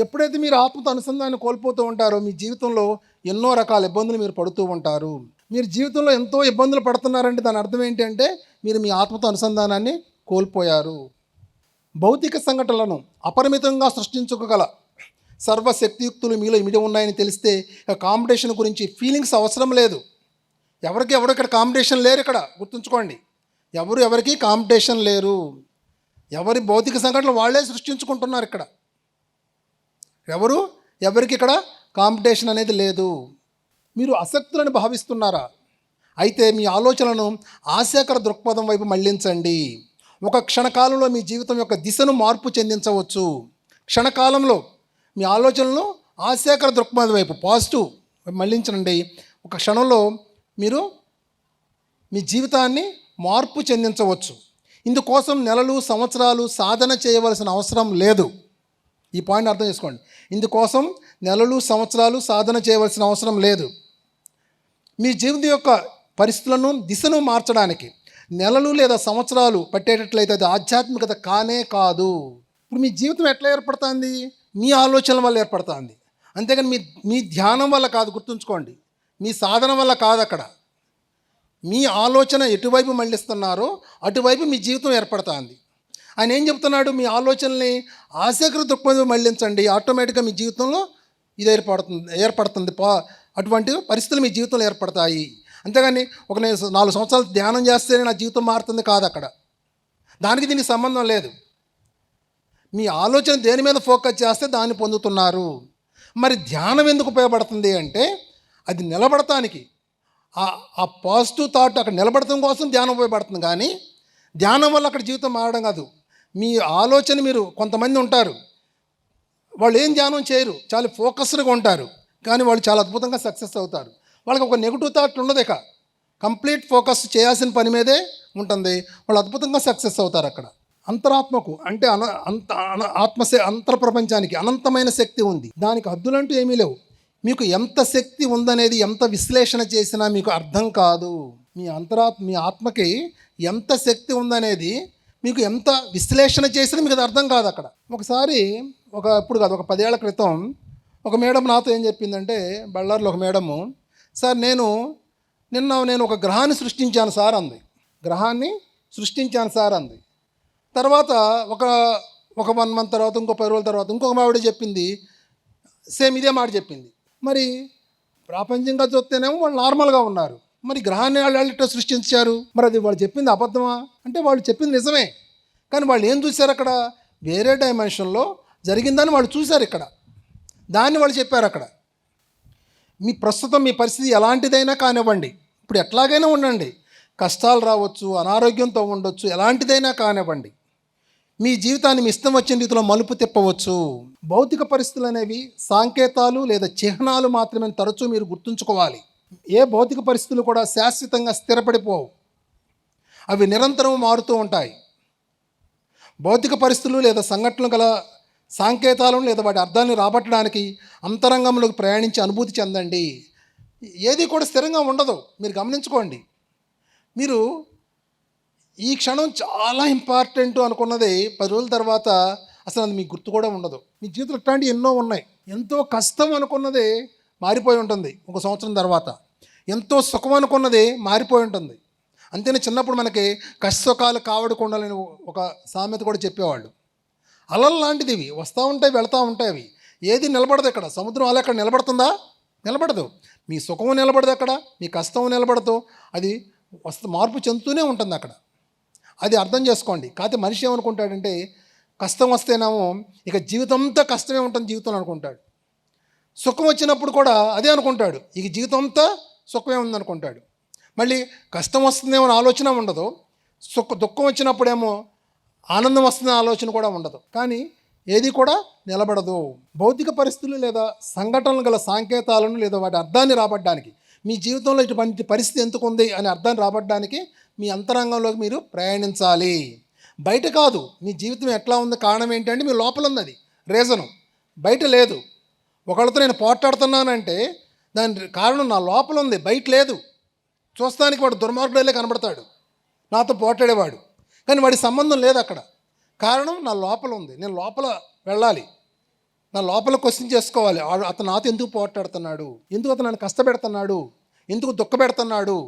ఎప్పుడైతే మీరు ఆత్మతో అనుసంధానాన్ని కోల్పోతూ ఉంటారో మీ జీవితంలో ఎన్నో రకాల ఇబ్బందులు మీరు పడుతూ ఉంటారు. మీరు జీవితంలో ఎంతో ఇబ్బందులు పడుతున్నారంటే దాని అర్థం ఏంటంటే మీరు మీ ఆత్మతో అనుసంధానాన్ని కోల్పోయారు. భౌతిక సంఘటనలను అపరిమితంగా సృష్టించుకోగల సర్వశక్తియుక్తులు మీలో ఇమిడి ఉన్నాయని తెలిస్తే కాంపిటీషన్ గురించి ఫీలింగ్స్ అవసరం లేదు. ఎవరు ఇక్కడ కాంపిటీషన్ లేరు. ఇక్కడ గుర్తుంచుకోండి, ఎవరికి కాంపిటీషన్ లేరు. ఎవరి భౌతిక సంఘటనలు వాళ్ళే సృష్టించుకుంటున్నారు. ఇక్కడ ఎవరికి ఇక్కడ కాంపిటీషన్ అనేది లేదు. మీరు అసక్తులను భావిస్తున్నారా? అయితే మీ ఆలోచనలను ఆశాకర దృక్పథం వైపు మళ్లించండి. ఒక క్షణకాలంలో మీ జీవితం యొక్క దిశను మార్పు చెందించవచ్చు. క్షణకాలంలో మీ ఆలోచనలను ఆశాకర దృక్పథం వైపు, పాజిటివ్ మళ్లించండి. ఒక క్షణంలో మీరు మీ జీవితాన్ని మార్పు చెందించవచ్చు. ఇందుకోసం నెలలు, సంవత్సరాలు సాధన చేయవలసిన అవసరం లేదు. ఈ పాయింట్ అర్థం చేసుకోండి. ఇందుకోసం నెలలు, సంవత్సరాలు సాధన చేయవలసిన అవసరం లేదు. మీ జీవితం యొక్క పరిస్థితులను, దిశను మార్చడానికి నెలలు లేదా సంవత్సరాలు పట్టేటట్లయితే అది ఆధ్యాత్మికత కానే కాదు. ఇప్పుడు మీ జీవితం ఎట్లా ఏర్పడుతుంది? మీ ఆలోచనల వల్ల ఏర్పడుతుంది, అంతేగాని మీ ధ్యానం వల్ల కాదు. గుర్తుంచుకోండి, మీ సాధన వల్ల కాదు. అక్కడ మీ ఆలోచన ఎటువైపు మళ్ళిస్తున్నారో అటువైపు మీ జీవితం ఏర్పడుతుంది. ఆయన ఏం చెప్తున్నాడు, మీ ఆలోచనల్ని ఆశాకర దృక్పథం మళ్ళించండి, ఆటోమేటిక్గా మీ జీవితంలో ఇది ఏర్పడుతుంది. అటువంటి పరిస్థితులు మీ జీవితంలో ఏర్పడతాయి. అంతేగాని నేను 4 సంవత్సరాలు ధ్యానం చేస్తేనే నా జీవితం మారుతుంది కాదు. అక్కడ దానికి దీనికి సంబంధం లేదు. మీ ఆలోచన దేని మీద ఫోకస్ చేస్తే దాన్ని పొందుతున్నారు. మరి ధ్యానం ఎందుకు ఉపయోగపడుతుంది అంటే అది నిలబడటానికి, ఆ పాజిటివ్ థాట్ అక్కడ నిలబడటం కోసం ధ్యానం ఉపయోగపడుతుంది. కానీ ధ్యానం వల్ల అక్కడ జీవితం మారడం కాదు. మీ ఆలోచన, మీరు కొంతమంది ఉంటారు, వాళ్ళు ఏం ధ్యానం చేయరు, చాలా ఫోకస్డ్గా ఉంటారు, కానీ వాళ్ళు చాలా అద్భుతంగా సక్సెస్ అవుతారు. వాళ్ళకి ఒక నెగిటివ్ థాట్ ఉండదు. ఇక కంప్లీట్ ఫోకస్ చేయాల్సిన పని మీదే ఉంటుంది. వాళ్ళు అద్భుతంగా సక్సెస్ అవుతారు అక్కడ. అంతరాత్మకు అంటే అంతర ప్రపంచానికి అనంతమైన శక్తి ఉంది. దానికి హద్దులంటూ ఏమీ లేవు. మీకు ఎంత శక్తి ఉందనేది ఎంత విశ్లేషణ చేసినా మీకు అర్థం కాదు. మీ ఆత్మకి ఎంత శక్తి ఉందనేది మీకు ఎంత విశ్లేషణ చేసినా మీకు అది అర్థం కాదు అక్కడ. ఒకసారి ఇప్పుడు కాదు, ఒక 10 ఏళ్ల క్రితం ఒక మేడం నాతో ఏం చెప్పిందంటే, బళ్ళారిలో ఒక మేడము, సార్ నేను ఒక గ్రహాన్ని సృష్టించాను సార్ అంది. గ్రహాన్ని సృష్టించాను సార్ అంది. తర్వాత ఒక 1 మంత్ తర్వాత, ఇంకో 10 రోజుల తర్వాత ఇంకొక ఆవిడ చెప్పింది, సేమ్ ఇదే మాట చెప్పింది. మరి ప్రాపంచికంగా చూస్తేనేమో వాళ్ళు నార్మల్గా ఉన్నారు. మరి గ్రహాన్ని వాళ్ళు సృష్టించారు, మరి అది వాళ్ళు చెప్పింది అబద్ధమా అంటే వాళ్ళు చెప్పింది నిజమే. కానీ వాళ్ళు ఏం చూశారు అక్కడ? వేరే డైమెన్షన్లో జరిగిందని వాళ్ళు చూశారు ఇక్కడ. దాన్ని వాళ్ళు చెప్పారు అక్కడ. ప్రస్తుతం మీ పరిస్థితి ఎలాంటిదైనా కానివ్వండి, ఇప్పుడు ఎట్లాగైనా ఉండండి, కష్టాలు రావచ్చు, అనారోగ్యంతో ఉండొచ్చు, ఎలాంటిదైనా కానివ్వండి, మీ జీవితాన్ని మీ ఇష్టం వచ్చిన రీతిలో మలుపు తిప్పవచ్చు. భౌతిక పరిస్థితులు అనేవి సంకేతాలు లేదా చిహ్నాలు మాత్రమే తరచూ మీరు గుర్తుంచుకోవాలి. ఏ భౌతిక పరిస్థితులు కూడా శాశ్వతంగా స్థిరపడిపోవు, అవి నిరంతరం మారుతూ ఉంటాయి. భౌతిక పరిస్థితులు లేదా సంఘటనలు గల సంకేతాలను లేదా వాటి అర్థాన్ని రాబట్టడానికి అంతరంగంలోకి ప్రయాణించి అనుభూతి చెందండి. ఏది కూడా స్థిరంగా ఉండదు, మీరు గమనించుకోండి. మీరు ఈ క్షణం చాలా ఇంపార్టెంట్ అనుకున్నది 10 రోజుల తర్వాత అసలు అది మీకు గుర్తు కూడా ఉండదు. మీ జీవితంలో ఇట్లాంటివి ఎన్నో ఉన్నాయి. ఎంతో కష్టం అనుకున్నది మారిపోయి ఉంటుంది 1 సంవత్సరం తర్వాత. ఎంతో సుఖం అనుకున్నది మారిపోయి ఉంటుంది. అంతేనే చిన్నప్పుడు మనకి కష్టసుఖాలు కావడకుండాలని ఒక సామెత కూడా చెప్పేవాళ్ళు. అలలు లాంటిది ఇవి, వస్తూ ఉంటాయి, వెళ్తూ ఉంటాయి. అవి ఏది నిలబడదు. ఇక్కడ సముద్రం అలా ఎక్కడ నిలబడుతుందా? నిలబడదు. మీ సుఖము నిలబడదు అక్కడ, మీ కష్టము నిలబడదు. అది మార్పు చెందుతూనే ఉంటుంది అక్కడ. అది అర్థం చేసుకోండి. కాకపోతే మనిషి ఏమనుకుంటాడంటే, కష్టం వస్తేనేమో ఇక జీవితంతో కష్టమే ఉంటుంది జీవితంలో అనుకుంటాడు. సుఖం వచ్చినప్పుడు కూడా అదే అనుకుంటాడు, ఇక జీవితం అంతా సుఖమే ఉందనుకుంటాడు. మళ్ళీ కష్టం వస్తుందేమో ఆలోచన ఉండదు, దుఃఖం వచ్చినప్పుడేమో ఆనందం వస్తుందనే ఆలోచన కూడా ఉండదు. కానీ ఏది కూడా నిలబడదు. భౌతిక పరిస్థితులు లేదా సంఘటనలు గల సంకేతాలను లేదా వాటి అర్థాన్ని రాబట్టడానికి, మీ జీవితంలో ఇటువంటి పరిస్థితి ఎందుకు ఉంది అని అర్థాన్ని రాబట్టడానికి మీ అంతరంగంలోకి మీరు ప్రయాణించాలి. బయట కాదు. మీ జీవితం ఎట్లా ఉంది కారణం ఏంటంటే మీ లోపల ఉంది, అది రీజను, బయట లేదు. ఒకళ్ళతో నేను పోట్లాడుతున్నానంటే దాని కారణం నా లోపల ఉంది, బయట లేదు. చూస్తానికి వాడు దుర్మార్గుడేలే కనబడతాడు, నాతో పోట్లాడేవాడు, కానీ వాడి సంబంధం లేదు అక్కడ. కారణం నా లోపల ఉంది. నేను లోపల వెళ్ళాలి, నా లోపల క్వశ్చన్ చేసుకోవాలి. అతను నాతో ఎందుకు పోట్లాడుతున్నాడు, ఎందుకు అతను నన్ను కష్టపెడుతున్నాడు, ఎందుకు దుఃఖపెడుతున్నాడు,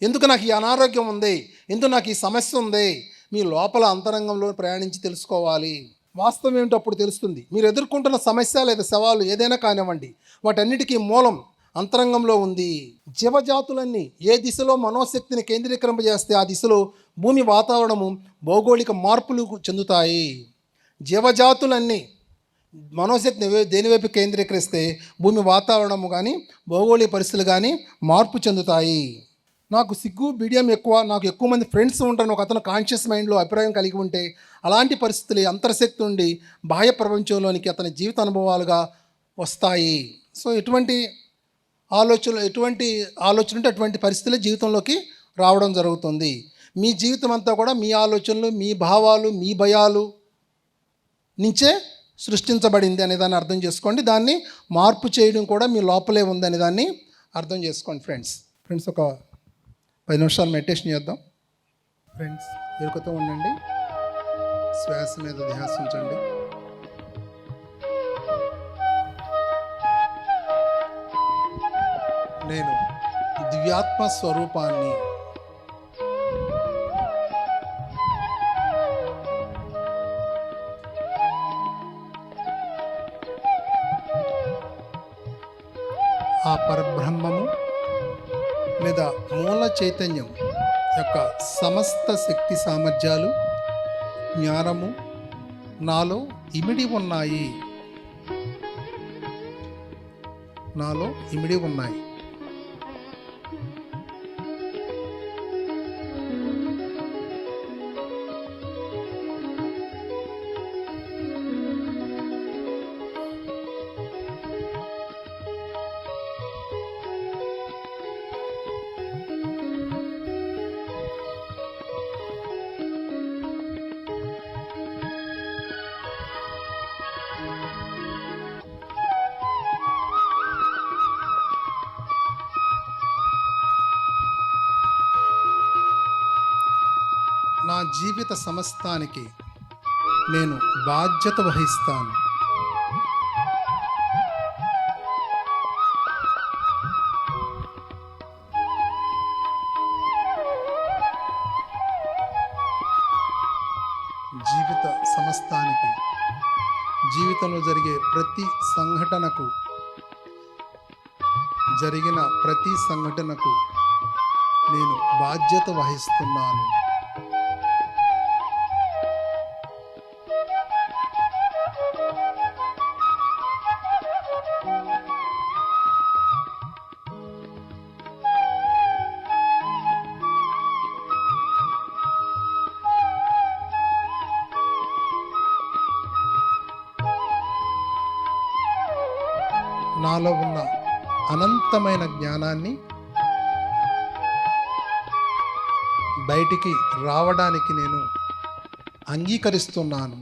ఎందుకు నాకు ఈ అనారోగ్యం ఉంది, ఎందుకు నాకు ఈ సమస్య ఉంది. మీ లోపల అంతరంగంలో ప్రయాణించి తెలుసుకోవాలి. వాస్తవం ఏమిటో అప్పుడు తెలుస్తుంది. మీరు ఎదుర్కొంటున్న సమస్య లేదా సవాలు ఏదైనా కానివ్వండి, వాటన్నిటికీ మూలం అంతరంగంలో ఉంది. జీవజాతులన్నీ ఏ దిశలో మనోశక్తిని కేంద్రీకరింపజేస్తే ఆ దిశలో భూమి వాతావరణము భౌగోళిక మార్పులు చెందుతాయి. జీవజాతులన్నీ మనోశక్తిని దేనివైపు కేంద్రీకరిస్తే భూమి వాతావరణము కానీ భౌగోళిక పరిస్థితులు కానీ మార్పు చెందుతాయి. నాకు సిగ్గు బిడియం ఎక్కువ, నాకు ఎక్కువ మంది ఫ్రెండ్స్ ఉంటాను ఒక అతను కాన్షియస్ మైండ్లో అభిప్రాయం కలిగి ఉంటే, అలాంటి పరిస్థితులు అంతర్శక్తి నుండి బాహ్య ప్రపంచంలోనికి అతని జీవిత అనుభవాలుగా వస్తాయి. సో ఎటువంటి ఆలోచన ఉంటే అటువంటి పరిస్థితులు జీవితంలోకి రావడం జరుగుతుంది. మీ జీవితం అంతా కూడా మీ ఆలోచనలు, మీ భావాలు, మీ భయాలు నుంచే సృష్టించబడింది అనే దాన్ని అర్థం చేసుకోండి. దాన్ని మార్పు చేయడం కూడా మీ లోపలే ఉంది అనే దాన్ని అర్థం చేసుకోండి. ఫ్రెండ్స్ ఒక 10 నిమిషాలు మెడిటేషన్ చేద్దాం. ఫ్రెండ్స్ ఎరుకతో ఉండండి, శ్వాస మీద ధ్యాస ఉంచండి. నేను దివ్యాత్మ స్వరూపాన్ని ఆ పరబ్రహ్మము లేదా మూల చైతన్యం యొక్క సమస్త శక్తి సామర్థ్యాలు, జ్ఞానము నాలో ఇమిడి ఉన్నాయి. జీవిత సమస్తానికి నేను బాధ్యత వహిస్తాను. జీవిత సమస్తానికి, జీవితంలో జరిగే ప్రతి సంఘటనకు, జరిగిన ప్రతి సంఘటనకు నేను బాధ్యత వహిస్తున్నాను. నాలో ఉన్న అనంతమైన జ్ఞానాన్ని బయటికి రావడానికి నేను అంగీకరిస్తున్నాను.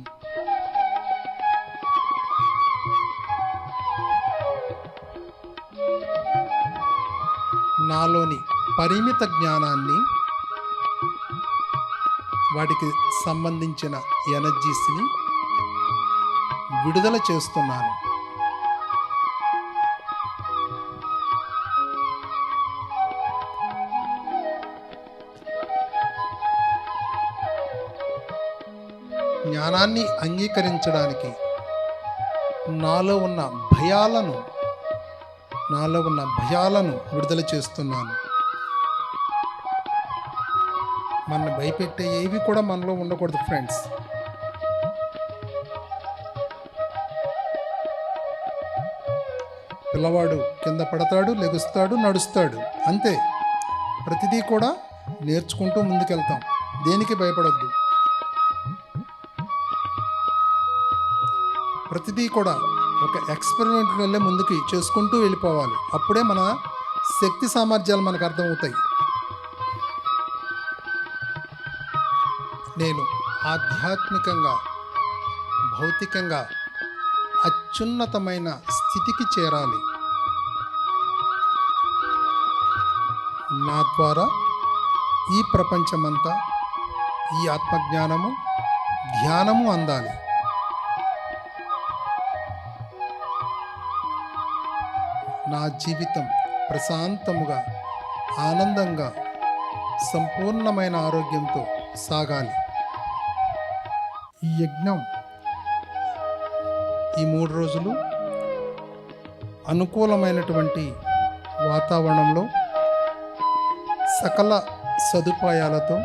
నాలోని పరిమిత జ్ఞానాన్ని, వాటికి సంబంధించిన ఎనర్జీస్ని విడుదల చేస్తున్నాను. జ్ఞానాన్ని అంగీకరించడానికి నాలో ఉన్న భయాలను విడుదల చేస్తున్నాను. మన భయపెట్టే ఏవి కూడా మనలో ఉండకూడదు ఫ్రెండ్స్. పిల్లవాడు కింద పడతాడు, లెగుస్తాడు, నడుస్తాడు, అంతే. ప్రతిదీ కూడా నేర్చుకుంటూ ముందుకెళ్తాం. దేనికి భయపడొద్దు. ప్రతిదీ కూడా ఒక ఎక్స్పెరిమెంట్ వెళ్ళే ముందుకి చేసుకుంటూ వెళ్ళిపోవాలి. అప్పుడే మన శక్తి సామర్థ్యాలు మనకు అర్థమవుతాయి. నేను ఆధ్యాత్మికంగా, భౌతికంగా అత్యున్నతమైన స్థితికి చేరాలి. నా ద్వారా ఈ ప్రపంచమంతా ఈ ఆత్మజ్ఞానము, ధ్యానము అందాలి. నా జీవితం ప్రశాంతముగా, ఆనందంగా, సంపూర్ణమైన ఆరోగ్యంతో సాగాలి. ఈ యజ్ఞం ఈ 3 రోజులు అనుకూలమైనటువంటి వాతావరణంలో సకల సదుపాయాలతో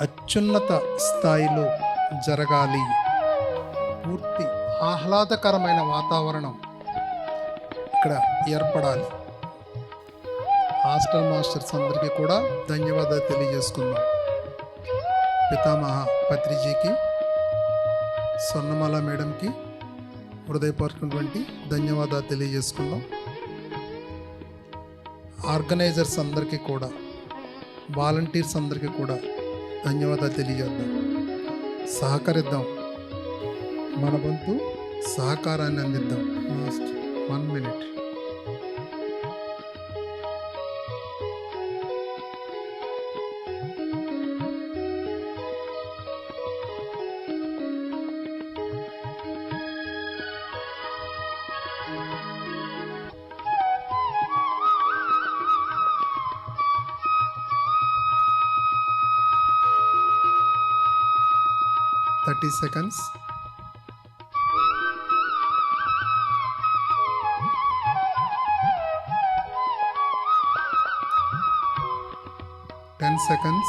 అత్యున్నత స్థాయిలో జరగాలి. పూర్తి ఆహ్లాదకరమైన వాతావరణం ఇక్కడ ఏర్పడాలి. హాస్టల్ మాస్టర్స్ అందరికీ కూడా ధన్యవాదాలు తెలియజేసుకుందాం. పితామహ పత్రిజీకి, స్వర్ణమాల మేడంకి హృదయపూర్వకమైనటువంటి ధన్యవాదాలు తెలియజేసుకుందాం. ఆర్గనైజర్స్ అందరికీ కూడా, వాలంటీర్స్ అందరికీ కూడా ధన్యవాదాలు తెలియజేద్దాం. సహకరిద్దాం, మన వంతు సహకారాన్ని అందిద్దాం. 1 minute. Thirty seconds. 10 seconds.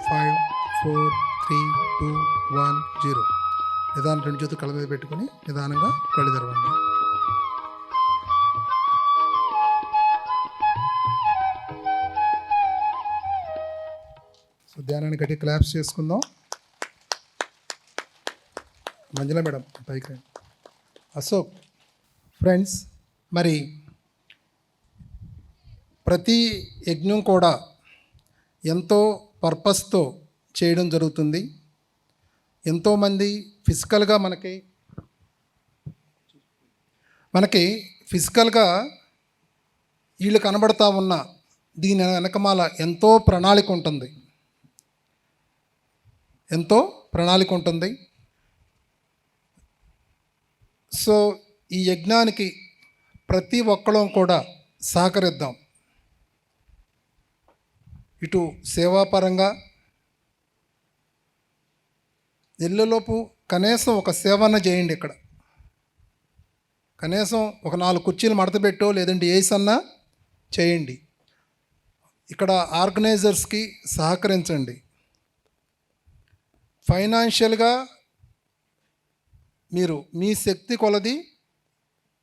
5, 4, 3, 2, 1, 0. నిదానం 2 చేతులు కళ్ళ మీద పెట్టుకొని నిదానంగా కళ్ళు తెరవండి. సో ధ్యానాన్ని గట్టి క్లాప్స్ చేసుకుందాం. మంజుల మేడం పైకి. అశోక్. ఫ్రెండ్స్, మరి ప్రతి యజ్ఞం కూడా ఎంతో పర్పస్తో చేయడం జరుగుతుంది. ఎంతోమంది ఫిజికల్గా మనకి ఫిజికల్గా వీళ్ళు కనబడతా ఉన్న దీని వెనకమాల ఎంతో ప్రణాళిక ఉంటుంది, ఎంతో ప్రణాళిక ఉంటుంది. సో ఈ యజ్ఞానికి ప్రతి ఒక్కళ్ళం కూడా సహకరిద్దాం. ఇటు సేవాపరంగా ఎల్లులోపు కనీసం ఒక సేవన చేయండి. ఇక్కడ కనీసం ఒక 4 కుర్చీలు మడతపెట్టో లేదంటే ఏసన్నా చేయండి. ఇక్కడ ఆర్గనైజర్స్కి సహకరించండి. ఫైనాన్షియల్గా మీరు మీ శక్తి కొలది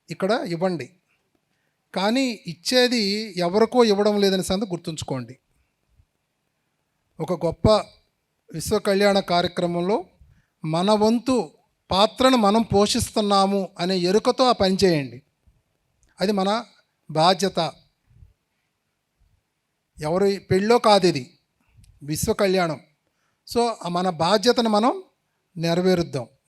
ఇక్కడ ఇవ్వండి. కానీ ఇచ్చేది ఎవరికో ఇవ్వడం లేదని సంగతి గుర్తుంచుకోండి. ఒక గొప్ప విశ్వ కళ్యాణ కార్యక్రమంలో మన వంతు పాత్రను మనం పోషిస్తున్నాము అనే ఎరుకతో ఆ పని చేయండి. అది మన బాధ్యత. ఎవరి పెళ్ళో కాదు, ఇది విశ్వ కళ్యాణం. సో మన బాధ్యతను మనం నెరవేరుద్దాం.